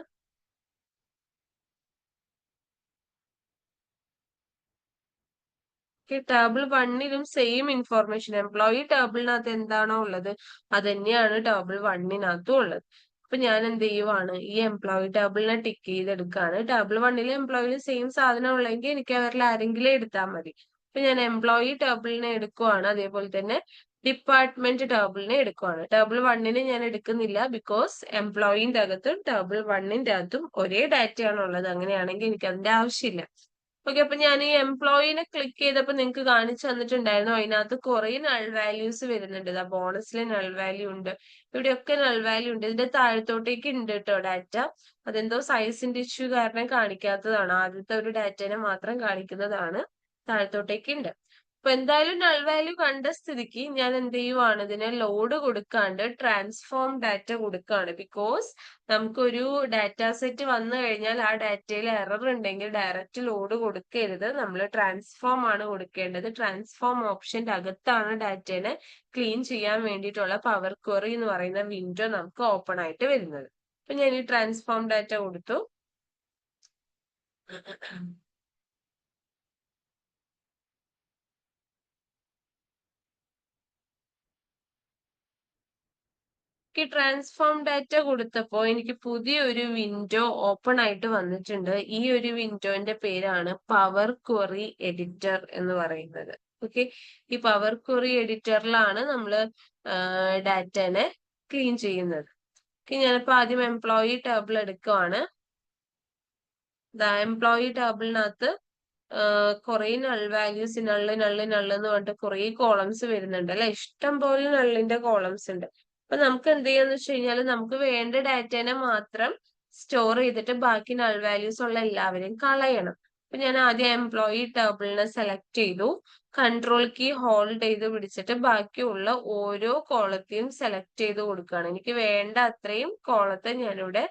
ടേബിൾ 1ലും സെയിം ഇൻഫോർമേഷൻ, എംപ്ലോയി ടേബിളിനകത്ത് എന്താണോ ഉള്ളത് അത് തന്നെയാണ് ടേബിൾ 1നകത്തും ഉള്ളത്. അപ്പൊ ഞാൻ എന്ത് ചെയ്യുവാണ്? ഈ എംപ്ലോയി ടേബിളിനെ ടിക്ക് ചെയ്തെടുക്കാണ്. ടേബിൾ 1ലും എംപ്ലോയിലും സെയിം സാധനം ഉള്ളെങ്കിൽ എനിക്ക് അവരിൽ ആരെങ്കിലും എടുത്താൽ മതി. അപ്പൊ ഞാൻ എംപ്ലോയി ടേബിളിനെ എടുക്കുവാണ്. അതേപോലെ തന്നെ ഡിപ്പാർട്ട്മെന്റ് ടേബിളിനെ എടുക്കുവാണ്. ടേബിൾ 1നെ ഞാൻ എടുക്കുന്നില്ല, ബിക്കോസ് എംപ്ലോയിന്റെ അകത്തും ടേബിൾ 1ന്റെ അകത്തും ഒരേ ഡാറ്റയാണ് ഉള്ളത്. അങ്ങനെയാണെങ്കിൽ എനിക്ക് അതിന്റെ ആവശ്യമില്ല. ഓക്കെ, അപ്പൊ ഞാൻ ഈ എംപ്ലോയിനെ ക്ലിക്ക് ചെയ്തപ്പോൾ നിങ്ങൾക്ക് കാണിച്ചു തന്നിട്ടുണ്ടായിരുന്നു. അതിനകത്ത് കുറെ നൾ വാല്യൂസ് വരുന്നുണ്ട്. ബോണസിൽ നൾ വാല്യൂ ഉണ്ട്, ഇവിടെയൊക്കെ നൾ വാല്യൂ ഉണ്ട്. ഇതിന്റെ താഴത്തോട്ടേക്ക് ഉണ്ട് കേട്ടോ ഡാറ്റ. അതെന്തോ സൈസിന്റെ ഇഷ്യൂ കാരണം കാണിക്കാത്തതാണ്. ആദ്യത്തെ ഒരു ഡാറ്റനെ മാത്രം കാണിക്കുന്നതാണ്. താഴത്തോട്ടേക്ക് ഉണ്ട്. അപ്പൊ എന്തായാലും നൾ വാല്യൂ കണ്ട സ്ഥിതിക്ക് ഞാൻ എന്ത് ചെയ്യുവാണ്? ഇതിനെ ലോഡ് കൊടുക്കാണ്ട് ട്രാൻസ്ഫോം ഡാറ്റ കൊടുക്കാണ്. ബിക്കോസ് നമുക്കൊരു ഡാറ്റ സെറ്റ് വന്നു കഴിഞ്ഞാൽ ആ ഡാറ്റയിൽ എറർ ഉണ്ടെങ്കിൽ ഡയറക്റ്റ് ലോഡ് കൊടുക്കരുത്. നമ്മൾ ട്രാൻസ്ഫോം ആണ് കൊടുക്കേണ്ടത്. ട്രാൻസ്ഫോം ഓപ്ഷന്റെ അകത്താണ് ഡാറ്റനെ ക്ലീൻ ചെയ്യാൻ വേണ്ടിയിട്ടുള്ള പവർ ക്വറി എന്ന് പറയുന്ന വിൻഡോ നമുക്ക് ഓപ്പൺ ആയിട്ട് വരുന്നത്. അപ്പൊ ഞാൻ ഈ ട്രാൻസ്ഫോം ഡാറ്റ കൊടുത്തു. ട്രാൻസ്ഫോം ഡാറ്റ കൊടുത്തപ്പോ എനിക്ക് പുതിയൊരു വിൻഡോ ഓപ്പൺ ആയിട്ട് വന്നിട്ടുണ്ട്. ഈ ഒരു വിൻഡോന്റെ പേരാണ് പവർ ക്വറി എഡിറ്റർ എന്ന് പറയുന്നത്. ഓക്കെ, ഈ പവർ ക്വറി എഡിറ്ററിലാണ് നമ്മൾ ഡാറ്റനെ ക്ലീൻ ചെയ്യുന്നത്. ഞാനിപ്പോ ആദ്യം എംപ്ലോയി ടേബിൾ എടുക്കുവാണ്. എംപ്ലോയി ടേബിളിനകത്ത് കുറെ നൾ വാല്യൂസ്, നള്ള് എന്ന് പറഞ്ഞിട്ട് കുറെ കോളംസ് വരുന്നുണ്ട് അല്ലെ. ഇഷ്ടം പോലെ നള്ളിന്റെ കോളംസ് ഉണ്ട്. അപ്പൊ നമുക്ക് എന്ത് ചെയ്യാന്ന് വെച്ച് കഴിഞ്ഞാൽ നമുക്ക് വേണ്ട ഡാറ്റനെ മാത്രം സ്റ്റോർ ചെയ്തിട്ട് ബാക്കി നൾ വാല്യൂസ് ഉള്ള എല്ലാവരെയും കളയണം. അപ്പൊ ഞാൻ ആദ്യം എംപ്ലോയി ടേബിളിനെ സെലക്ട് ചെയ്തു. കൺട്രോൾ കീ ഹോൾഡ് ചെയ്ത് പിടിച്ചിട്ട് ബാക്കിയുള്ള ഓരോ കോളത്തെയും സെലക്ട് ചെയ്ത് കൊടുക്കുകയാണ്. എനിക്ക് വേണ്ട അത്രയും കോളത്തെ ഞാനിവിടെ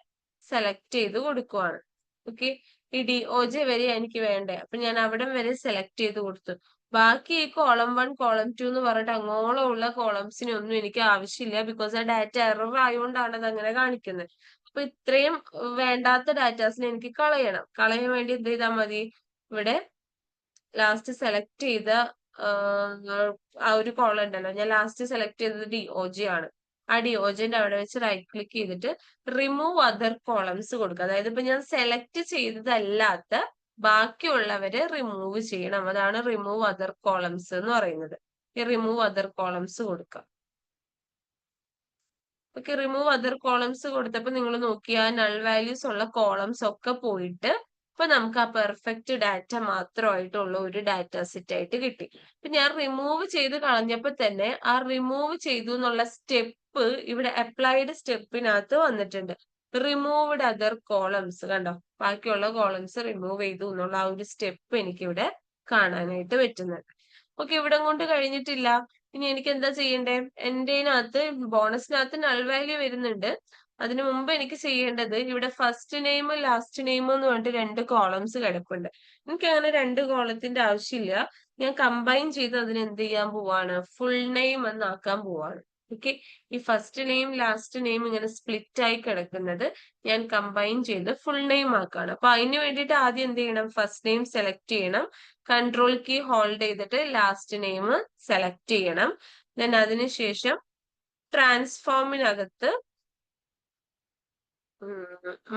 സെലക്ട് ചെയ്ത് കൊടുക്കുവാണ്. ഓക്കെ, ഈ DOJ വരെ എനിക്ക് വേണ്ടേ. അപ്പൊ ഞാൻ അവിടം വരെ സെലക്ട് ചെയ്ത് കൊടുത്തു. ബാക്കി ഈ കോളം 1, കോളം 2 എന്ന് പറഞ്ഞിട്ട് അങ്ങോളം ഉള്ള കോളംസിനൊന്നും എനിക്ക് ആവശ്യമില്ല. ബിക്കോസ് ആ ഡാറ്റ എറർ ആയതുകൊണ്ടാണ് അത് അങ്ങനെ കാണിക്കുന്നത്. അപ്പൊ ഇത്രയും വേണ്ടാത്ത ഡാറ്റാസിനെ എനിക്ക് കളയണം. കളയാൻ വേണ്ടി എന്ത് ചെയ്താൽ മതി? ഇവിടെ ലാസ്റ്റ് സെലക്ട് ചെയ്ത ആ ഒരു കോളം ഉണ്ടല്ലോ, ഞാൻ ലാസ്റ്റ് സെലക്ട് ചെയ്തത് DOG ആണ്. ആ DOGന്റെ അവിടെ വെച്ച് റൈറ്റ് ക്ലിക്ക് ചെയ്തിട്ട് റിമൂവ് അതർ കോളംസ് കൊടുക്കുക. അതായത് ഇപ്പൊ ഞാൻ സെലക്ട് ചെയ്തതല്ലാത്ത ബാക്കിയുള്ളവരെ റിമൂവ് ചെയ്യണം. അതാണ് റിമൂവ് അതർ കോളംസ് എന്ന് പറയുന്നത്. ഈ റിമൂവ് അതർ കോളംസ് കൊടുക്കാം. ഓക്കെ, റിമൂവ് അതർ കോളംസ് കൊടുത്തപ്പോ നിങ്ങൾ നോക്കിയാ നൾ വാല്യൂസ് ഉള്ള കോളംസ് ഒക്കെ പോയിട്ട് ഇപ്പൊ നമുക്ക് ആ പെർഫെക്റ്റ് ഡാറ്റ മാത്രമായിട്ടുള്ള ഒരു ഡാറ്റ സെറ്റ് ആയിട്ട് കിട്ടി. ഇപ്പൊ ഞാൻ റിമൂവ് ചെയ്ത് കളഞ്ഞപ്പോ തന്നെ ആ റിമൂവ് ചെയ്തു എന്നുള്ള സ്റ്റെപ്പ് ഇവിടെ അപ്ലൈഡ് സ്റ്റെപ്പിനകത്ത് വന്നിട്ടുണ്ട്. റിമൂവ്ഡ് അതർ കോളംസ് കണ്ടോ, ബാക്കിയുള്ള കോളംസ് റിമൂവ് ചെയ്തു എന്നുള്ള ആ ഒരു സ്റ്റെപ്പ് എനിക്ക് ഇവിടെ കാണാനായിട്ട് പറ്റുന്നുണ്ട്. ഓക്കെ, ഇവിടം കൊണ്ട് കഴിഞ്ഞിട്ടില്ല. ഇനി എനിക്ക് എന്താ ചെയ്യണ്ടേ? എന്റെനകത്ത് ബോണസിനകത്ത് നൾ വാല്യൂ വരുന്നുണ്ട്. അതിനു മുമ്പ് എനിക്ക് ചെയ്യേണ്ടത് ഇവിടെ ഫസ്റ്റ് നെയിം ലാസ്റ്റ് നെയിം എന്ന് പറഞ്ഞിട്ട് 2 കോളംസ് കിടപ്പുണ്ട്. എനിക്ക് അങ്ങനെ 2 കോളത്തിന്റെ ആവശ്യമില്ല. ഞാൻ കമ്പൈൻ ചെയ്ത് അതിന് എന്ത് ചെയ്യാൻ പോവാണ്? ഫുൾ നെയിം എന്നാക്കാൻ പോവാണ്. ഓക്കെ, ഈ ഫസ്റ്റ് നെയിം ലാസ്റ്റ് നെയിം ഇങ്ങനെ സ്പ്ലിറ്റ് ആയി കിടക്കുന്നത് ഞാൻ കമ്പൈൻ ചെയ്ത് ഫുൾ നെയിം ആക്കാണ്. അപ്പൊ അതിന് വേണ്ടിയിട്ട് ആദ്യം എന്ത് ചെയ്യണം? ഫസ്റ്റ് നെയിം സെലക്ട് ചെയ്യണം. കൺട്രോൾ കീ ഹോൾഡ് ചെയ്തിട്ട് ലാസ്റ്റ് നെയിം സെലക്ട് ചെയ്യണം. ദെൻ അതിനുശേഷം ട്രാൻസ്ഫോമിനകത്ത്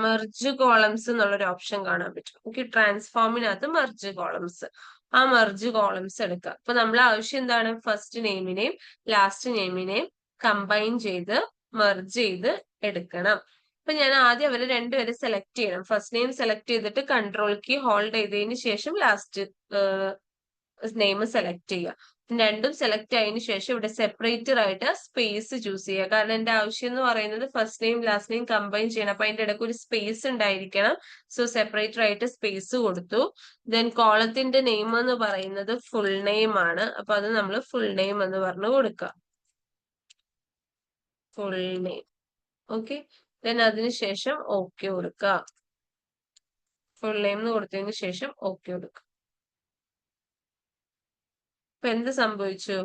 മെർജ് കോളംസ് എന്നുള്ളൊരു ഓപ്ഷൻ കാണാൻ പറ്റും. നമുക്ക് ട്രാൻസ്ഫോമിനകത്ത് മെർജ് കോളംസ്, ആ മെർജ് കോളംസ് എടുക്കുക. അപ്പൊ നമ്മൾ ആവശ്യം എന്താണ്? ഫസ്റ്റ് നെയിമിനെയും ലാസ്റ്റ് നെയിമിനെയും കമ്പൈൻ ചെയ്ത് മെർജ് ചെയ്ത് എടുക്കണം. അപ്പൊ ഞാൻ ആദ്യം അവരെ രണ്ടുപേരെ സെലക്ട് ചെയ്യണം. ഫസ്റ്റ് നെയിം സെലക്ട് ചെയ്തിട്ട് കൺട്രോൾ കീ ഹോൾഡ് ചെയ്തതിന് ശേഷം ലാസ്റ്റ് നെയിം സെലക്ട് ചെയ്യുക. രണ്ടും സെലക്ട് ആയതിനു ശേഷം ഇവിടെ സെപ്പറേറ്റർ ആയിട്ട് സ്പേസ് ചൂസ് ചെയ്യുക. കാരണം എന്റെ ആവശ്യം എന്ന് പറയുന്നത് first name last name combine ചെയ്യണം. അപ്പൊ അതിന്റെ ഇടയ്ക്ക് ഒരു സ്പേസ് ഉണ്ടായിരിക്കണം. സോ സെപ്പറേറ്റർ ആയിട്ട് സ്പേസ് കൊടുത്തു. ദെൻ കോളത്തിന്റെ നെയിം എന്ന് പറയുന്നത് ഫുൾ നെയിം ആണ്. അപ്പൊ അത് നമ്മൾ ഫുൾ നെയിം എന്ന് പറഞ്ഞു കൊടുക്കുക. Full name. ഓക്കെ, ദെൻ അതിനുശേഷം ഓക്കെ കൊടുക്കുക. ഫുൾ നെയിം എന്ന് കൊടുത്തതിന് ശേഷം ഓക്കെ കൊടുക്കുക. അപ്പൊ എന്ത് സംഭവിച്ചു?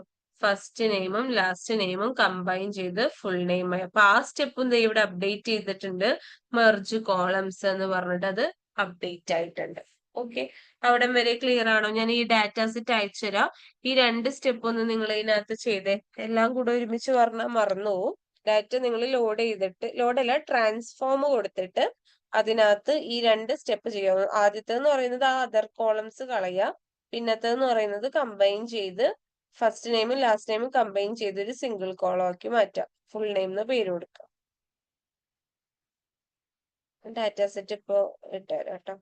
ഫസ്റ്റ് നെയിമും ലാസ്റ്റ് നെയിമും കമ്പൈൻ ചെയ്ത് ഫുൾ നെയിം ആയി. അപ്പൊ ആ സ്റ്റെപ്പും ഇവിടെ അപ്ഡേറ്റ് ചെയ്തിട്ടുണ്ട്. മെർജ് കോളംസ് എന്ന് പറഞ്ഞിട്ട് അത് അപ്ഡേറ്റ് ആയിട്ടുണ്ട്. ഓക്കെ, അവിടം വരെ ക്ലിയർ ആണോ? ഞാൻ ഈ ഡാറ്റ സെറ്റ് അയച്ചുതരാം. ഈ 2 സ്റ്റെപ്പ് ഒന്ന് നിങ്ങൾ ഇതിനകത്ത് ചെയ്തേ. എല്ലാം കൂടെ ഒരുമിച്ച് പറഞ്ഞാൽ മറന്നു പോകും. ഡാറ്റ നിങ്ങൾ ലോഡ് ചെയ്തിട്ട്, ലോഡല്ല ട്രാൻസ്ഫോം കൊടുത്തിട്ട് അതിനകത്ത് ഈ 2 സ്റ്റെപ്പ് ചെയ്യാം. ആദ്യത്തെന്ന് പറയുന്നത് ആ അതർ കോളംസ് കളയുക. പിന്നത്തെന്ന് പറയുന്നത് കമ്പൈൻ ചെയ്ത് ഫസ്റ്റ് നെയിമും ലാസ്റ്റ് നെയിമും കമ്പൈൻ ചെയ്ത് ഒരു സിംഗിൾ കോളം ആക്കി മാറ്റാം. ഫുൾ നെയിം എന്ന് പേര് കൊടുക്കാം. ഡാറ്റ സെറ്റ് ഇപ്പോ ഇട്ടുതരാം കേട്ടോ.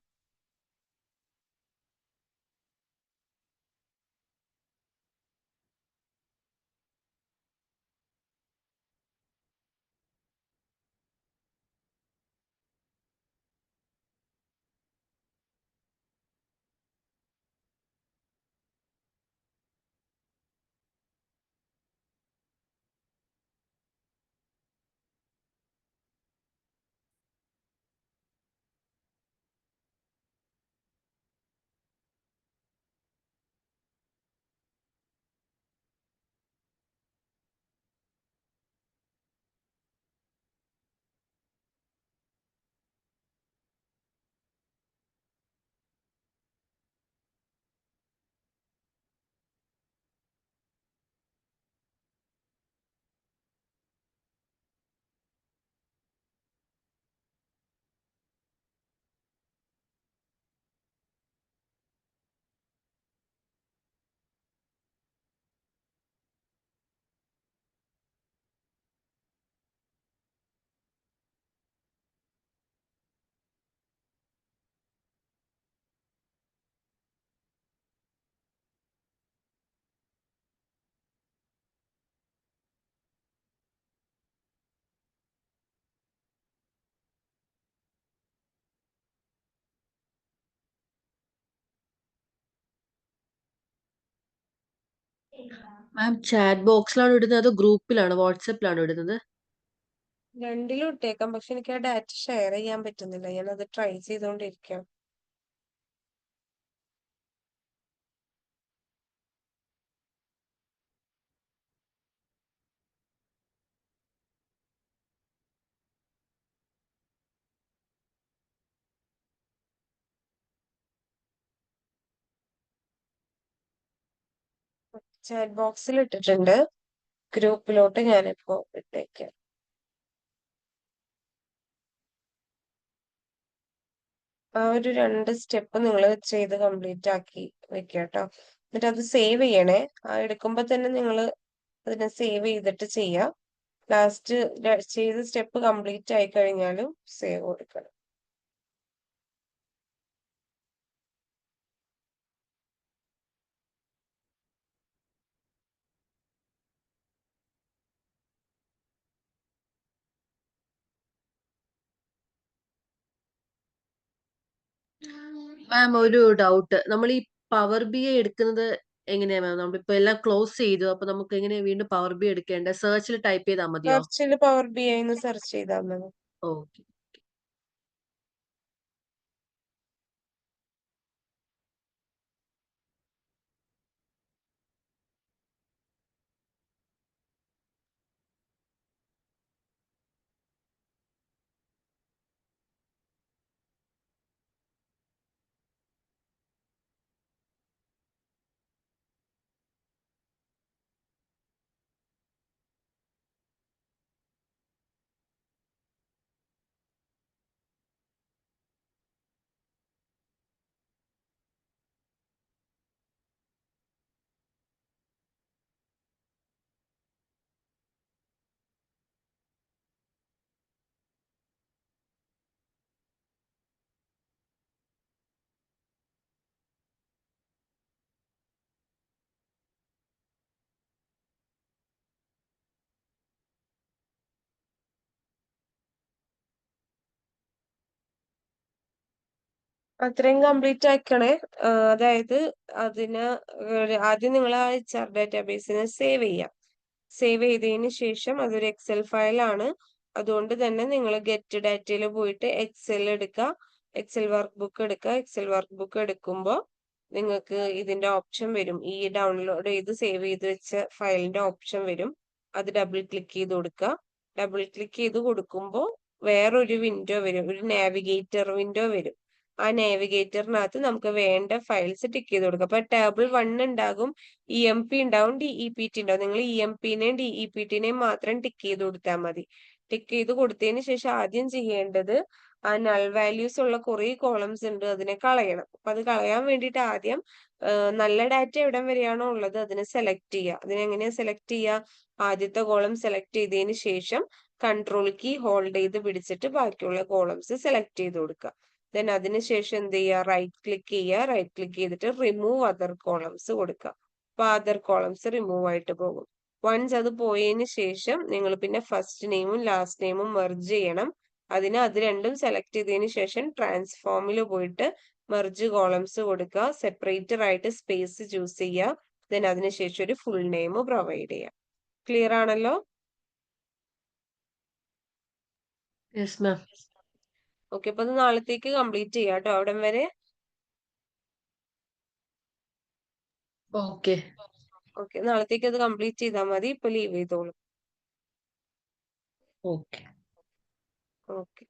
മാം ചാറ്റ് ബോക്സിലാണ് ഇടുന്നത് അതോ ഗ്രൂപ്പിലാണോ വാട്സപ്പിലാണോ ഇടുന്നത്? രണ്ടിലും ഇട്ടേക്കാം. പക്ഷെ എനിക്ക് ആ ഡാറ്റ ഷെയർ ചെയ്യാൻ പറ്റുന്നില്ല. ഞാൻ അത് ട്രൈ ചെയ്തുകൊണ്ടിരിക്കാം. ചാറ്റ് ബോക്സിൽ ഇട്ടിട്ടുണ്ട്. ഗ്രൂപ്പിലോട്ട് ഞാനിപ്പോ ഇട്ടേക്കാം. ആ ഒരു 2 സ്റ്റെപ്പ് നിങ്ങൾ ചെയ്ത് കംപ്ലീറ്റ് ആക്കി വെക്കുക കേട്ടോ. എന്നിട്ട് അത് സേവ് ചെയ്യണേ. എടുക്കുമ്പോ തന്നെ നിങ്ങൾ അതിനെ സേവ് ചെയ്തിട്ട് ചെയ്യാം. ലാസ്റ്റ് ചെയ്ത സ്റ്റെപ്പ് കംപ്ലീറ്റ് ആയി കഴിഞ്ഞാലും സേവ് കൊടുക്കണം. മാം ഒരു ഡൗട്ട്, നമ്മൾ ഈ പവർ ബി ഐ എടുക്കുന്നത് എങ്ങനെയാ മാം? നമ്മളിപ്പോ എല്ലാം ക്ലോസ് ചെയ്തു, അപ്പൊ നമുക്ക് എങ്ങനെയാ വീണ്ടും പവർ ബി എടുക്കേണ്ടത്? സെർച്ചിൽ ടൈപ്പ് ചെയ്താൽ മതിയോ? സെർച്ചിൽ പവർ ബി ഐ എന്ന് സെർച്ച് ചെയ്താൽ മതി. ഓക്കെ. അത്രയും കംപ്ലീറ്റ് ആക്കണേ. അതായത് അതിന് ആദ്യം നിങ്ങൾ ആ HR ഡാറ്റാബേസിനെ സേവ് ചെയ്യാം. സേവ് ചെയ്തതിന് ശേഷം അതൊരു എക്സൽ ഫയലാണ്. അതുകൊണ്ട് തന്നെ നിങ്ങൾ ഗെറ്റ് ഡാറ്റയിൽ പോയിട്ട് എക്സൽ എടുക്കുക, എക്സൽ വർക്ക് ബുക്ക് എടുക്കുക. എക്സൽ വർക്ക് ബുക്ക് എടുക്കുമ്പോൾ നിങ്ങൾക്ക് ഇതിന്റെ ഓപ്ഷൻ വരും. ഈ ഡൗൺലോഡ് ചെയ്ത് സേവ് ചെയ്ത് വെച്ച ഫയലിന്റെ ഓപ്ഷൻ വരും. അത് ഡബിൾ ക്ലിക്ക് ചെയ്ത് കൊടുക്കുക. ഡബിൾ ക്ലിക്ക് ചെയ്ത് കൊടുക്കുമ്പോൾ വേറൊരു വിൻഡോ വരും, ഒരു നാവിഗേറ്റർ വിൻഡോ വരും. ആ നാവിഗേറ്ററിനകത്ത് നമുക്ക് വേണ്ട ഫയൽസ് ടിക്ക് ചെയ്ത് കൊടുക്കാം. അപ്പൊ ടേബിൾ 1 ഉണ്ടാകും, EMP ഉണ്ടാവും, DEPT ഉണ്ടാവും. നിങ്ങൾ EMPനെയും DEPTനെയും മാത്രം ടിക്ക് ചെയ്ത് കൊടുത്താൽ മതി. ടിക്ക് ചെയ്ത് കൊടുത്തതിന് ശേഷം ആദ്യം ചെയ്യേണ്ടത് ആ നൾ വാല്യൂസ് ഉള്ള കുറെ കോളംസ് ഉണ്ട്, അതിനെ കളയണം. അപ്പൊ അത് കളയാൻ വേണ്ടിയിട്ട് ആദ്യം നല്ല ഡാറ്റ എവിടം വരെയാണോ ഉള്ളത് അതിനെ സെലക്ട് ചെയ്യുക. അതിനെങ്ങനെയാ സെലക്ട് ചെയ്യുക? ആദ്യത്തെ കോളം സെലക്ട് ചെയ്തതിന് ശേഷം കൺട്രോൾ കീ ഹോൾഡ് ചെയ്ത് പിടിച്ചിട്ട് ബാക്കിയുള്ള കോളംസ് സെലക്ട് ചെയ്ത് കൊടുക്കുക. ദെൻ അതിനുശേഷം എന്ത് ചെയ്യുക? റൈറ്റ് ക്ലിക്ക് ചെയ്യുക. റൈറ്റ് ക്ലിക്ക് ചെയ്തിട്ട് റിമൂവ് അതർ കോളംസ് കൊടുക്കുക. അപ്പൊ അതർ കോളംസ് റിമൂവ് ആയിട്ട് പോകും. വൺസ് അത് പോയതിന് ശേഷം നിങ്ങൾ പിന്നെ ഫസ്റ്റ് നെയിമും ലാസ്റ്റ് നെയിമും മെർജ് ചെയ്യണം. അതിന് അത് രണ്ടും സെലക്ട് ചെയ്തതിന് ശേഷം ട്രാൻസ്ഫോമിൽ പോയിട്ട് മെർജ് കോളംസ് കൊടുക്കുക. സെപ്പറേറ്റർ ആയിട്ട് സ്പേസ് ചൂസ് ചെയ്യുക. ദെൻ അതിനുശേഷം ഒരു ഫുൾ നെയിം പ്രൊവൈഡ് ചെയ്യുക. ക്ലിയർ ആണല്ലോ? Yes ma'am. ഓക്കെ, അപ്പൊ അത് നാളത്തേക്ക് കംപ്ലീറ്റ് ചെയ്യാം കേട്ടോ അവിടം വരെ. ഓക്കെ. ഓക്കെ, നാളത്തേക്ക് അത് കംപ്ലീറ്റ് ചെയ്താൽ മതി. ഇപ്പൊ ലീവ് ചെയ്തോളൂ. ഓക്കെ. ഓക്കെ.